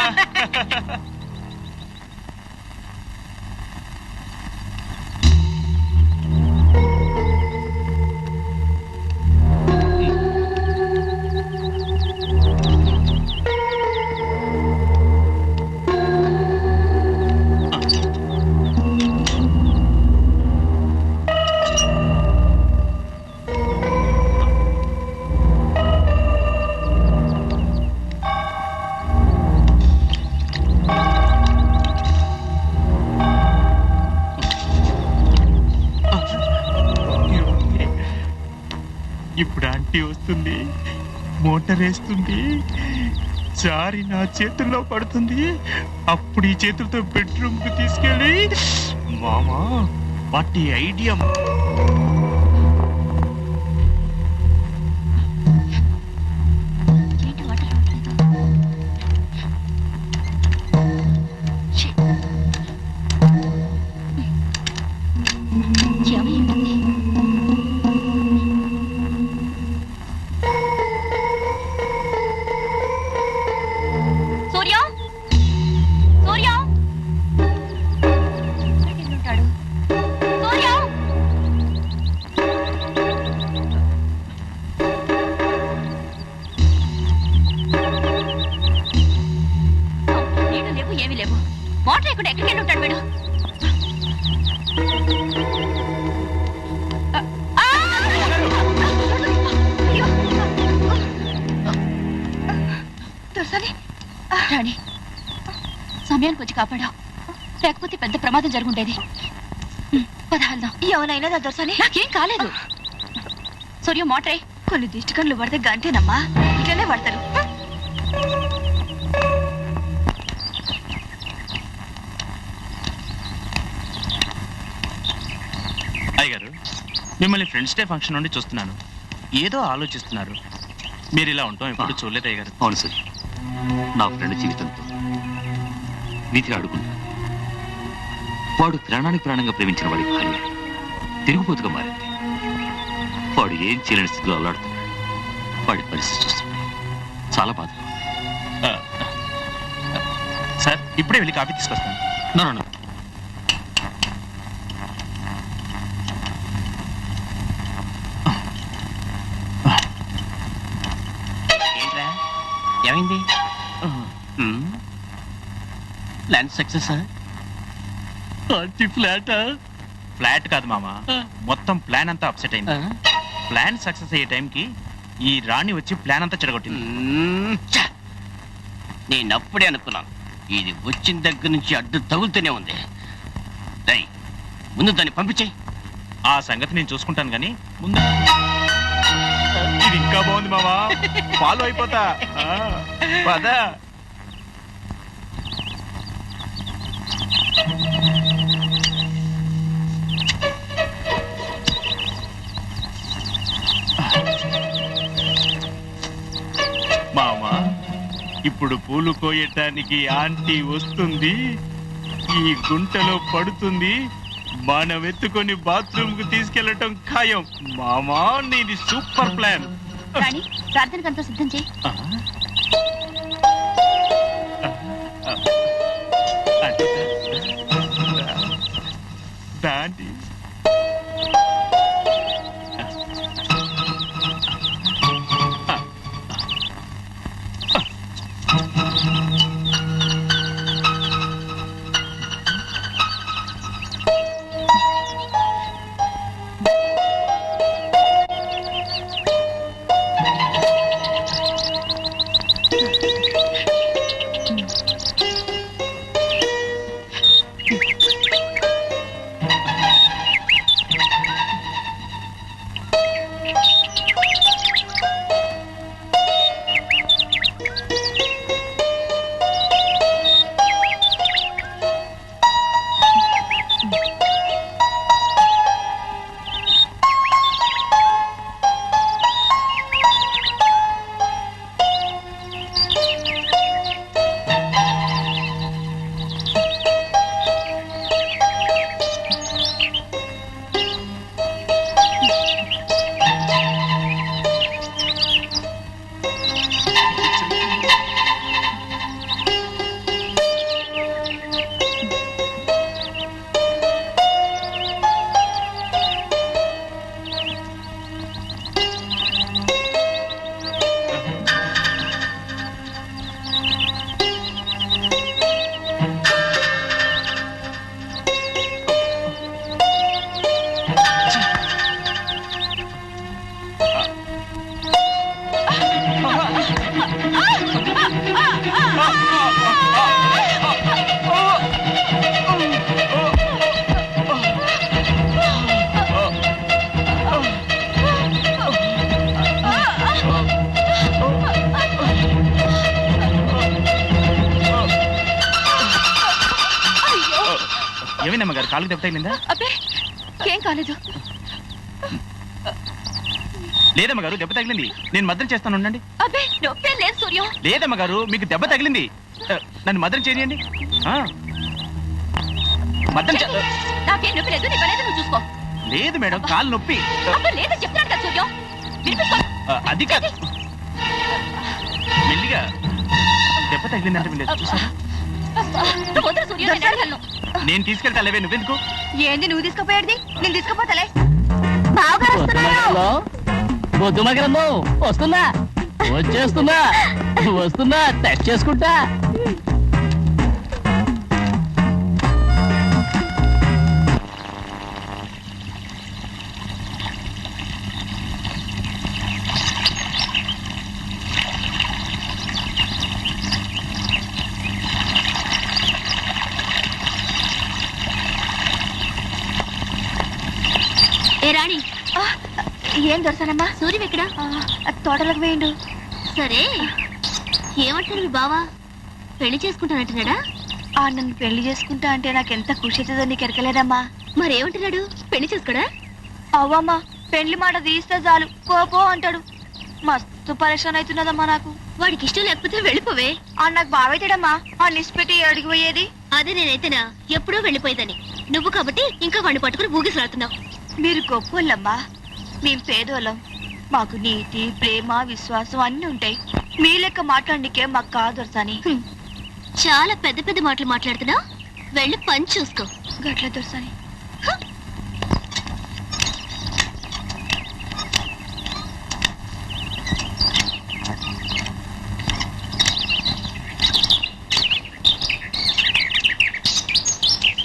ఇప్పుడు ఆంటీ వస్తుంది, మోటార్ వేస్తుంది, జారి నా చేతుల్లో పడుతుంది. అప్పుడు ఈ చేతులతో బెడ్రూమ్ కు తీసుకెళ్ళి మామా వాటి ఐడియా. సమయానికి వచ్చి కాపాడావు, లేకపోతే పెద్ద ప్రమాదం జరుగుండేది. పదహాల్దాం. ఎవరైనా దొరసాలి, నాకేం కాలేదు. సూర్య మోటరే. కొన్ని దిష్టికన్లు పడితే గంటేనమ్మా, ఇట్లనే పడతారు. అయ్యగారు, మిమ్మల్ని ఫ్రెండ్స్ డే ఫంక్షన్ నుండి చూస్తున్నాను. ఏదో ఆలోచిస్తున్నారు. మీరు ఇలా ఉంటాం ఎప్పుడు చూడలేదు అయ్యగారు. అవును సార్, నా ఫ్రెండ్ జీవితంతో వీధిని అడుగున్నా. వాడు ప్రాణానికి ప్రాణంగా ప్రేమించిన వాడి భార్య తిరుగుపోతుగా మారింది. వాడు ఏం చేయలేని స్థితిలో అల్లాడుతున్నాడు. వాడి పరిస్థితి చూస్తున్నాడు, చాలా బాధ. సార్, ఇప్పుడే వెళ్ళి కాఫీ తీసుకొస్తాను. నో. ఏంట్రా ఏమైంది? Plan success? ఫ్లాట్ కాదు మామా, మొత్తం ప్లాన్ అంతా అప్సెట్ అయింది. ప్లాన్ సక్సెస్ అయ్యే టైంకి ఈ రాణి వచ్చి ప్లాన్ అంతా చెడగొట్టింది. నేను అప్పుడే అనుకున్నాను, ఇది వచ్చిన దగ్గర నుంచి అడ్డు తగులుతూనే ఉంది. ముందు దాన్ని పంపించేయి. ఆ సంగతి నేను చూసుకుంటాను కానీ ముందు ఇది ఇంకా బాగుంది మామా, ఫాలో అయిపోతా. పద. ఇప్పుడు పూలు కోయటానికి ఆంటీ వస్తుంది, ఈ గుంటలో పడుతుంది, మనం ఎత్తుకొని బాత్రూమ్ కు తీసుకెళ్లటం ఖాయం. మామా నీది సూపర్ ప్లాన్. రాణి, ప్రార్థనకంతా సిద్ధం చేయి. దాంటి ఏమైందమ్మ గారు, కాళ్ళకి దెబ్బ తగిలిందా? అబ్బే, ఏం కాలేదు. లేదమ్మ గారు, దెబ్బ తగిలింది. నేను మద్దం చేస్తాను, ఉండండి. అబ్బే, నొప్పే లేదు సూర్యం. లేదమ్మ గారు, మీకు దెబ్బ తగిలింది. నన్ను మద్దం చేయండి. మద్దం నాకేం నొప్పి లేదు, నీ పనేది నువ్వు చూసుకో. లేదు మేడం, కాలు నొప్పి. అబ్బే, లేదని చెప్తున్నాను కదా సూర్యం, వినిపిస్తోంది. అది కాదు, మెల్లిగా దెబ్బ తగిలిందంటే వీళ్ళు చూసారా? నువ్వు వద్దు సూర్యం, నేను అడగలను. నేను తీసుకెళ్తా, లేవే నువ్వెందుకు? ఏంది నువ్వు తీసుకుపోయేది? నేను తీసుకుపోతలే. బొద్దుమగరమ్మో, వస్తున్నా, వచ్చేస్తున్నా, వస్తున్నా, టెస్ట్ చేసుకుంటా. ఏ రాణి, ఏం దొరసానమ్మా? సూర్యం ఎక్కడా? తోటలకు వేయండు. సరే, ఏమంటారు మీ బావా? పెళ్లి చేసుకుంటానంటున్నాడా? నన్ను పెళ్లి చేసుకుంటా అంటే నాకు ఎంత ఖుషి అవుతుందో నీకు ఎరకలేదమ్మా. మరేమంటున్నాడు? పెళ్లి చేసుకోడా? అవ్వమ్మా, పెళ్లి మాట తీస్తే చాలు పో అంటాడు. మస్తు పరేషాన్ అవుతున్నదమ్మా నాకు. వాడికి ఇష్టం లేకపోతే వెళ్ళిపోవే. నాకు బావైతాడమ్మా, ఆ నిష్పెట్టి అడిగి పోయేది. అదే నేనైతేనా ఎప్పుడూ వెళ్ళిపోయేదని. నువ్వు కాబట్టి ఇంకా వాడిని పట్టుకుని ఊగిసలాడుతున్నావు. మీరు గొప్పోళ్ళమ్మా, మేం పేదోళ్ళం. మాకు నీతి, ప్రేమ, విశ్వాసం అన్ని ఉంటాయి. మీ లెక్క మాట్లాడనికే మాకు కాదు దొరసాని. చాలా పెద్ద పెద్ద మాటలు మాట్లాడుతున్నా, వెళ్ళి పని చూసుకో. గట్ల దొరసాని.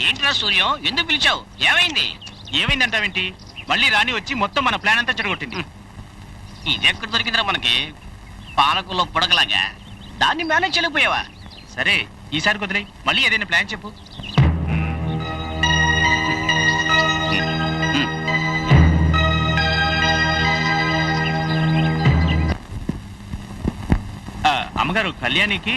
ఏంట్రా సూర్యం, ఎందుకు పిలిచావు? ఏమైంది? ఏమైందంటావేంటి? మళ్ళీ రాణి వచ్చి మొత్తం మన ప్లాన్ అంతా చెడగొట్టింది. ఇది ఎక్కడ దొరికిందిరా మనకి? పానకుల్లో పుడకలాగా. దాన్ని మేనేజ్ చేయలేకపోయావా? సరే, ఈసారి కుదిరే, మళ్ళీ ఏదైనా ప్లాన్ చెప్పు. అమ్మగారు, కళ్యాణికి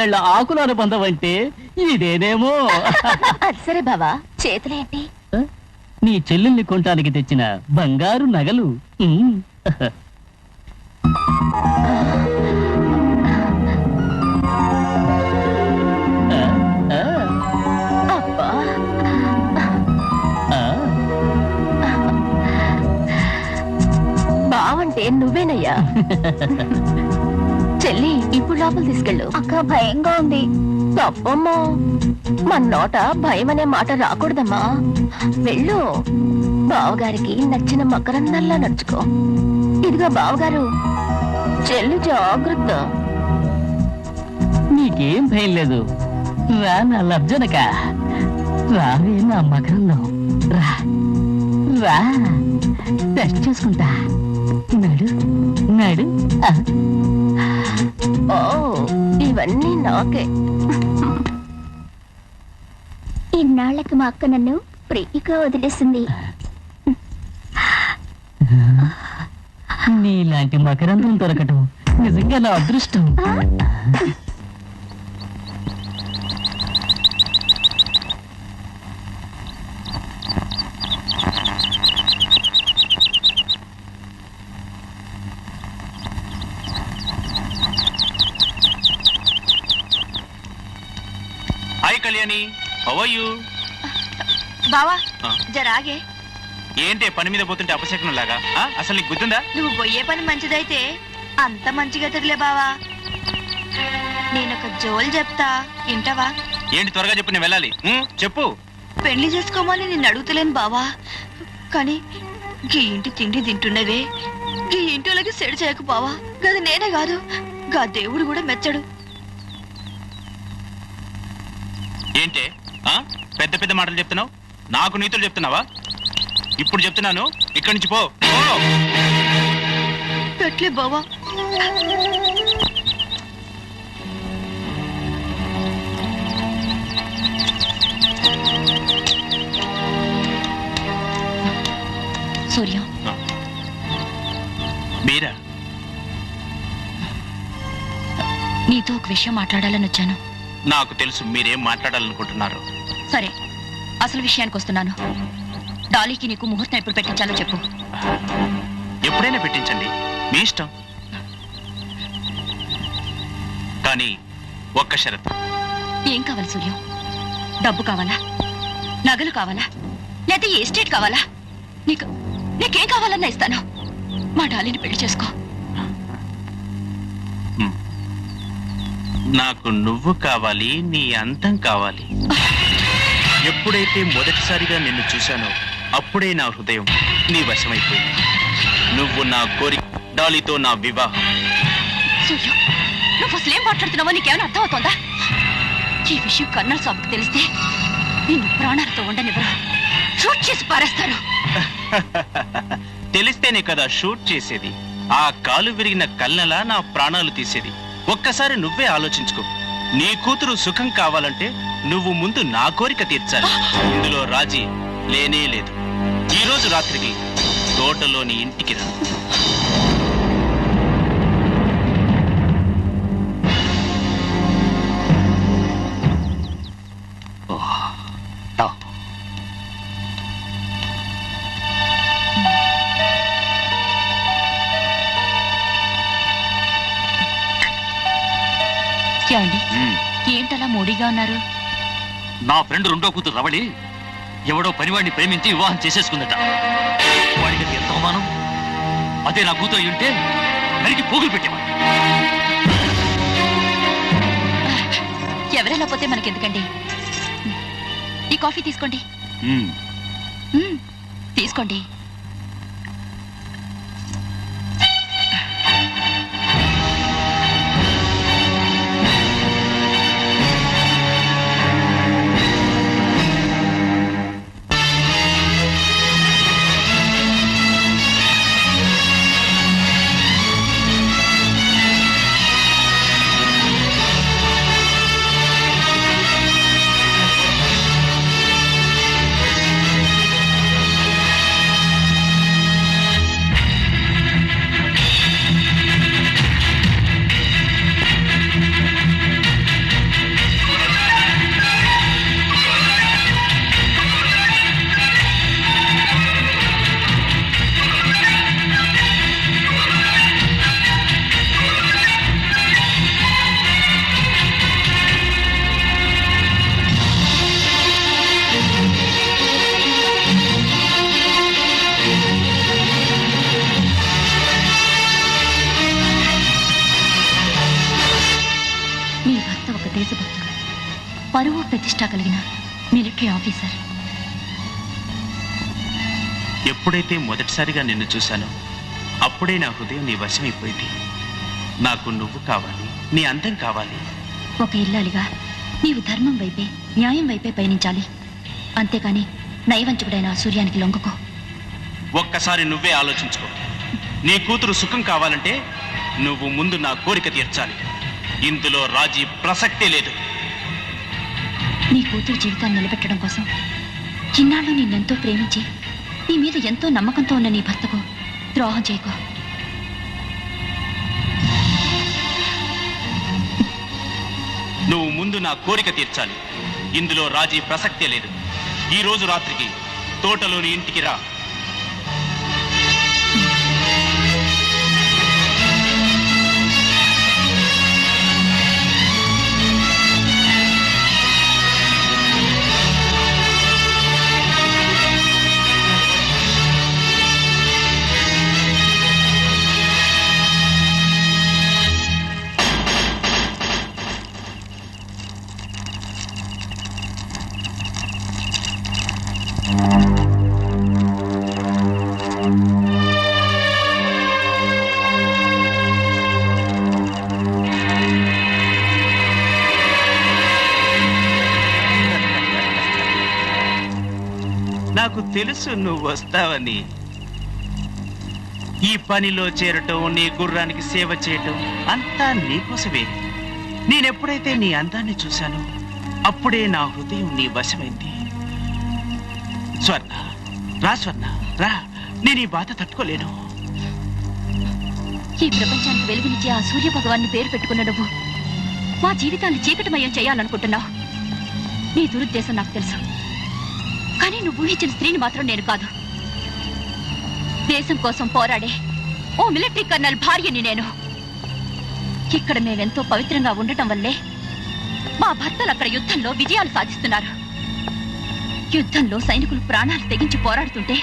మల్లెళ్ళ ఆకులు అనుబంధం అంటే ఇదేనేమో. అది సరే బావా, చేతులేంటి? నీ చెల్లెల్ని కొనటానికి తెచ్చిన బంగారు నగలు. అబ్బా, బావంటే నువ్వేనయ్యా. చెల్లి, ఇప్పుడు లోపల తీసుకెళ్ళు. అక్క భయంగా ఉంది. తప్పమ్మా, మన నోట భయం అనే మాట రాకూడదమ్మా. వెళ్ళు, బావగారికి నచ్చిన మకరందల్లా నడుచుకో. ఇదిగో బావగారు, చెల్లి జాగ్రత్త. నీకేం భయం లేదు. రా నా లబ్జనక, రావే నా మకరంలో. రా రా, టెస్ట్ చేసుకుంటా. నడు నడు. ఓ, ఇవన్నీ నాకే. ఇన్నాళ్లకి మా అక్క నన్ను ఫ్రీగా వదిలేసింది. నీలాంటి మకరందం దొరకటం నిజంగా నా అదృష్టం. Hi Kalyani, how are you? బావా జరాగే. ఏంటి పని మీద పోతుంటే అపశకునం లాగా? అసలు నీకు గుర్తుందా? నువ్వు పోయే పని మంచిదైతే అంత మంచిగా తిరగలే బావా. నేనొక జోల్ చెప్తా, వింటావా? ఏంటి త్వరగా చెప్పు, నేను వెళ్ళాలి. చెప్పు. పెళ్లి చేసుకోమని నేను అడుగుతలేను బావా, కానీ ఈ ఇంటి తిండి తింటున్నవే, ఈ ఇంటిలోకి సెడు చేయకు బావా. గది నేనే కాదు, గా దేవుడు కూడా మెచ్చడు. ఏంటే పెద్ద పెద్ద మాటలు చెప్తున్నావు? నాకు నీతులు చెప్తున్నావా? ఇప్పుడు చెప్తున్నాను, ఇక్కడి నుంచి పో. పెట్లే బావా. సూర్య, మీరా? నీతో ఒక విషయం మాట్లాడాలని వచ్చాను. నాకు తెలుసు మీరేం మాట్లాడాలనుకుంటున్నారు. సరే, అసలు విషయానికి వస్తున్నాను. డాలీకి నీకు ముహూర్తం ఎప్పుడు పెట్టించాలో చెప్పు. ఎప్పుడైనా పెట్టించండి, మీ ఇష్టం. కానీ ఒక్క షరతు. ఏం కావాలి సూర్యం? డబ్బు కావాలా? నగలు కావాలా? లేదా ఏ ఎస్టేట్ కావాలా? నీకేం కావాలన్నా ఇస్తాను. మా డాలీని పెళ్లి చేసుకో. నాకు నువ్వు కావాలి, నీ అందం కావాలి. ఎప్పుడైతే మొదటిసారిగా నిన్ను చూశానో అప్పుడే నా హృదయం నీ వశమైపోయింది. నువ్వు నా కోరిక, డాలీతో నా వివాహం. సూర్యం, నువ్వు అసలేం మాట్లాడుతున్నావో నీకేమైనా అర్థం అవుతోందా? ఈ విషయం కర్నల్ సాబుకి తెలిస్తే నిన్ను ప్రాణాలతో ఉండనివ్వరు, షూట్ చేసి పారేస్తారు. తెలిస్తేనే కదా షూట్ చేసేది. ఆ కాలు విరిగిన కళ్ళలా నా ప్రాణాలు తీసేది. ఒక్కసారి నువ్వే ఆలోచించుకో. నీ కూతురు సుఖం కావాలంటే నువ్వు ముందు నా కోరిక తీర్చాలి. ఇందులో రాజీ లేనే లేదు. ఈ రోజు రాత్రికి తోటలోని ఇంటికి రా. ఏమండి, ఏంటలా మూడీగా ఉన్నారు? నా ఫ్రెండ్ రెండో కూతురు రవళి ఎవడో పనివాడిని ప్రేమించి వివాహం చేసేసుకుందట. వాడికి ఎంత అవమానం! అదే నా కూతురు ఉంటే నరికి పోగులు పెట్టేవాడు. ఎవరెలా పోతే మనకెందుకండి? ఈ కాఫీ తీసుకోండి. తీసుకోండి. పరువు ప్రతిష్ట కలిగిన మిలిటరీ ఆఫీసర్. ఎప్పుడైతే మొదటిసారిగా నిన్ను చూశానో అప్పుడే నా హృదయం నీ వశమైపోయింది. నాకు నువ్వు కావాలి, నీ అందం కావాలి. ఒక ఇల్లాలిగా నీవు ధర్మం వైపే, న్యాయం వైపే పయనించాలి. అంతేకాని నైవంచకుడైన ఆ సూర్యానికి లొంగకో. ఒక్కసారి నువ్వే ఆలోచించుకో. నీ కూతురు సుఖం కావాలంటే నువ్వు ముందు నా కోరిక తీర్చాలి. ఇందులో రాజీ ప్రసక్తే లేదు. నీ కూతురు జీవితాన్ని నిలబెట్టడం కోసం చిన్నాళ్ళు నిన్నెంతో ప్రేమించి నీ మీద ఎంతో నమ్మకంతో ఉన్న నీ భర్తకు ద్రోహం చేయకో. నువ్వు ముందు నా కోరిక తీర్చాలి. ఇందులో రాజీ ప్రసక్తే లేదు. ఈ రోజు రాత్రికి తోటలోని ఇంటికి రా. నాకు తెలుసు నువ్వు వస్తావని. ఈ పనిలో చేరటం, నీ గుర్రానికి సేవ చేయటం అంతా నీకోసమే. నేనెప్పుడైతే నీ అందాన్ని చూశానో అప్పుడే నా హృదయం నీ వశమైంది. స్వర్ణ, రా స్వర్ణ, రా. నేను ఈ బాధ తట్టుకోలేను. ఈ ప్రపంచానికి వెలుగునిచ్చే ఆ సూర్య భగవాన్ని పేరు పెట్టుకున్న నువ్వు మా జీవితాన్ని చీకటిమయం చేయాలనుకుంటున్నావు. నీ దురుద్దేశం నాకు తెలుసు. కానీ నువ్వు ఊహించిన స్త్రీని మాత్రం నేను కాదు. దేశం కోసం పోరాడే ఓ మిలిటరీ కర్నల్ భార్యని నేను. ఇక్కడ మేమెంతో పవిత్రంగా ఉండటం వల్లే మా భర్తలు అక్కడ యుద్ధంలో విజయాలు సాధిస్తున్నారు. యుద్ధంలో సైనికులు ప్రాణాలు తెగించి పోరాడుతుంటే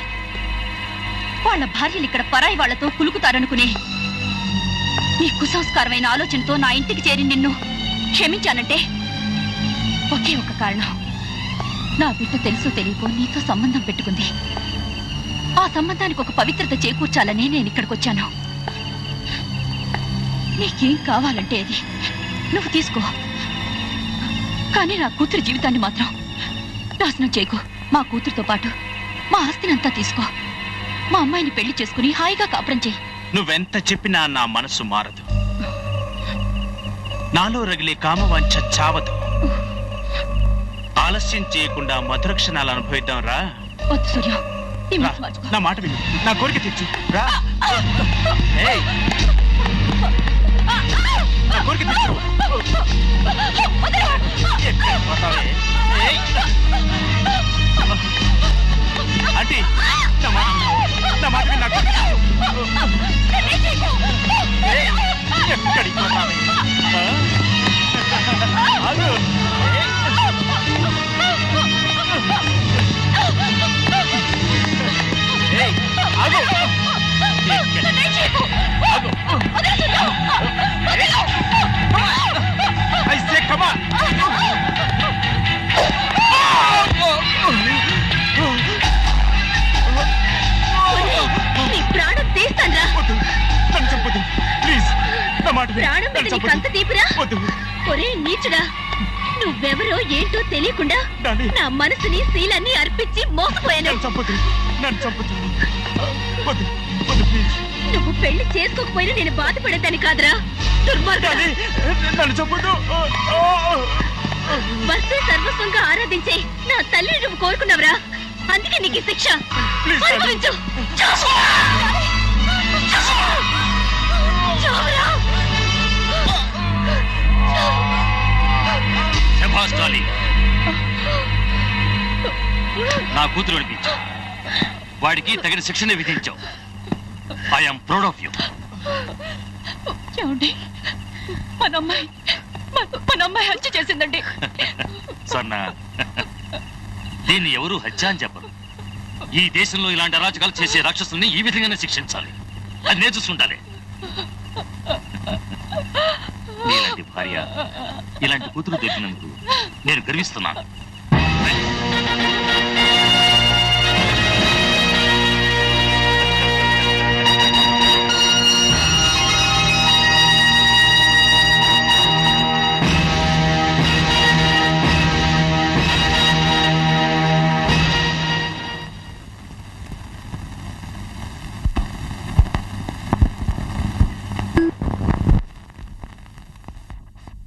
వాళ్ళ భార్యలు ఇక్కడ పరాయి వాళ్లతో కులుకుతారనుకునే నీ కుసంస్కారమైన ఆలోచనతో నా ఇంటికి చేరి నిన్ను క్షమించానంటే ఒకే ఒక కారణం. నా బిడ్డ తెలుసో తెలియకో నీతో సంబంధం పెట్టుకుంది. ఆ సంబంధానికి ఒక పవిత్రత చేకూర్చాలనే నేను ఇక్కడికి వచ్చాను. నీకేం కావాలంటే అది నువ్వు తీసుకో. కానీ నా కూతురు జీవితాన్ని మాత్రం నాశనం చేయకు. మా కూతురుతో పాటు మా ఆస్తినంతా తీసుకో. మా అమ్మాయిని పెళ్లి చేసుకుని హాయిగా కాపురం చేయి. నువ్వెంత చెప్పినా నా మనసు మారదు. నాలో రగిలే కామవాంఛ చావదు. ఆలస్యం చేయకుండా మధుర క్షణాలు అనుభవిద్దాం రా. వద్దు సూర్యం, నీ రా, మనసు మార్చుకో. నా మాట విను. నా కోరిక తెచ్చు రా. ఏయ్, నా కోరిక తెచ్చు. ఎక్కడికి పోతావే? ఏయ్. ఆంటీ, నా మాట విను. నా కోరిక తెచ్చు. ఏయ్, ఎక్కడికి పోతావే? ఆగు. ఏయ్, ఆగు. I say, come on. నీ ప్రాణం తీస్తాన్రా. నన్ను చంపొద్దు ప్లీజ్. నా మాట విను. ప్రాణం మీద నీకు అంత తీపురా? ఒరే నీచుడా, నువ్వెవరో ఏంటో తెలియకుండా నా మనసుని శీలాన్ని అర్పించి మోసపోయాను. నన్ను చంపొద్దు. వద్దు వద్దు ప్లీజ్. నువ్వు పెళ్లి చేసుకోకపోయినా నేను బాధపడేదాన్ని కాదురా దుర్మార్గుడా. నన్ను చంపొద్దు. వస్తే సర్వస్వంగా ఆరాధించే నా తల్లిని నువ్వు కోరుకున్నావురా. అందుకే నీకు ఈ శిక్ష అనుభవించు. నా కూతురు అనిపించు. వాడికి తగిన శిక్షణ విధించావు. I'm proud of you. ఏమండి, మన అమ్మాయి హత్య చేసిందండి. సన్న, దీన్ని ఎవరూ హత్య అని చెప్పరు. ఈ దేశంలో ఇలాంటి అరాచకాలు చేసే రాక్షసుల్ని ఈ విధంగానే శిక్షించాలి. అది నేను చూసుకుంటాలే. నీలాంటి భార్య ఇలాంటి కూతురు దొరికినందుకు నేను గర్విస్తున్నాను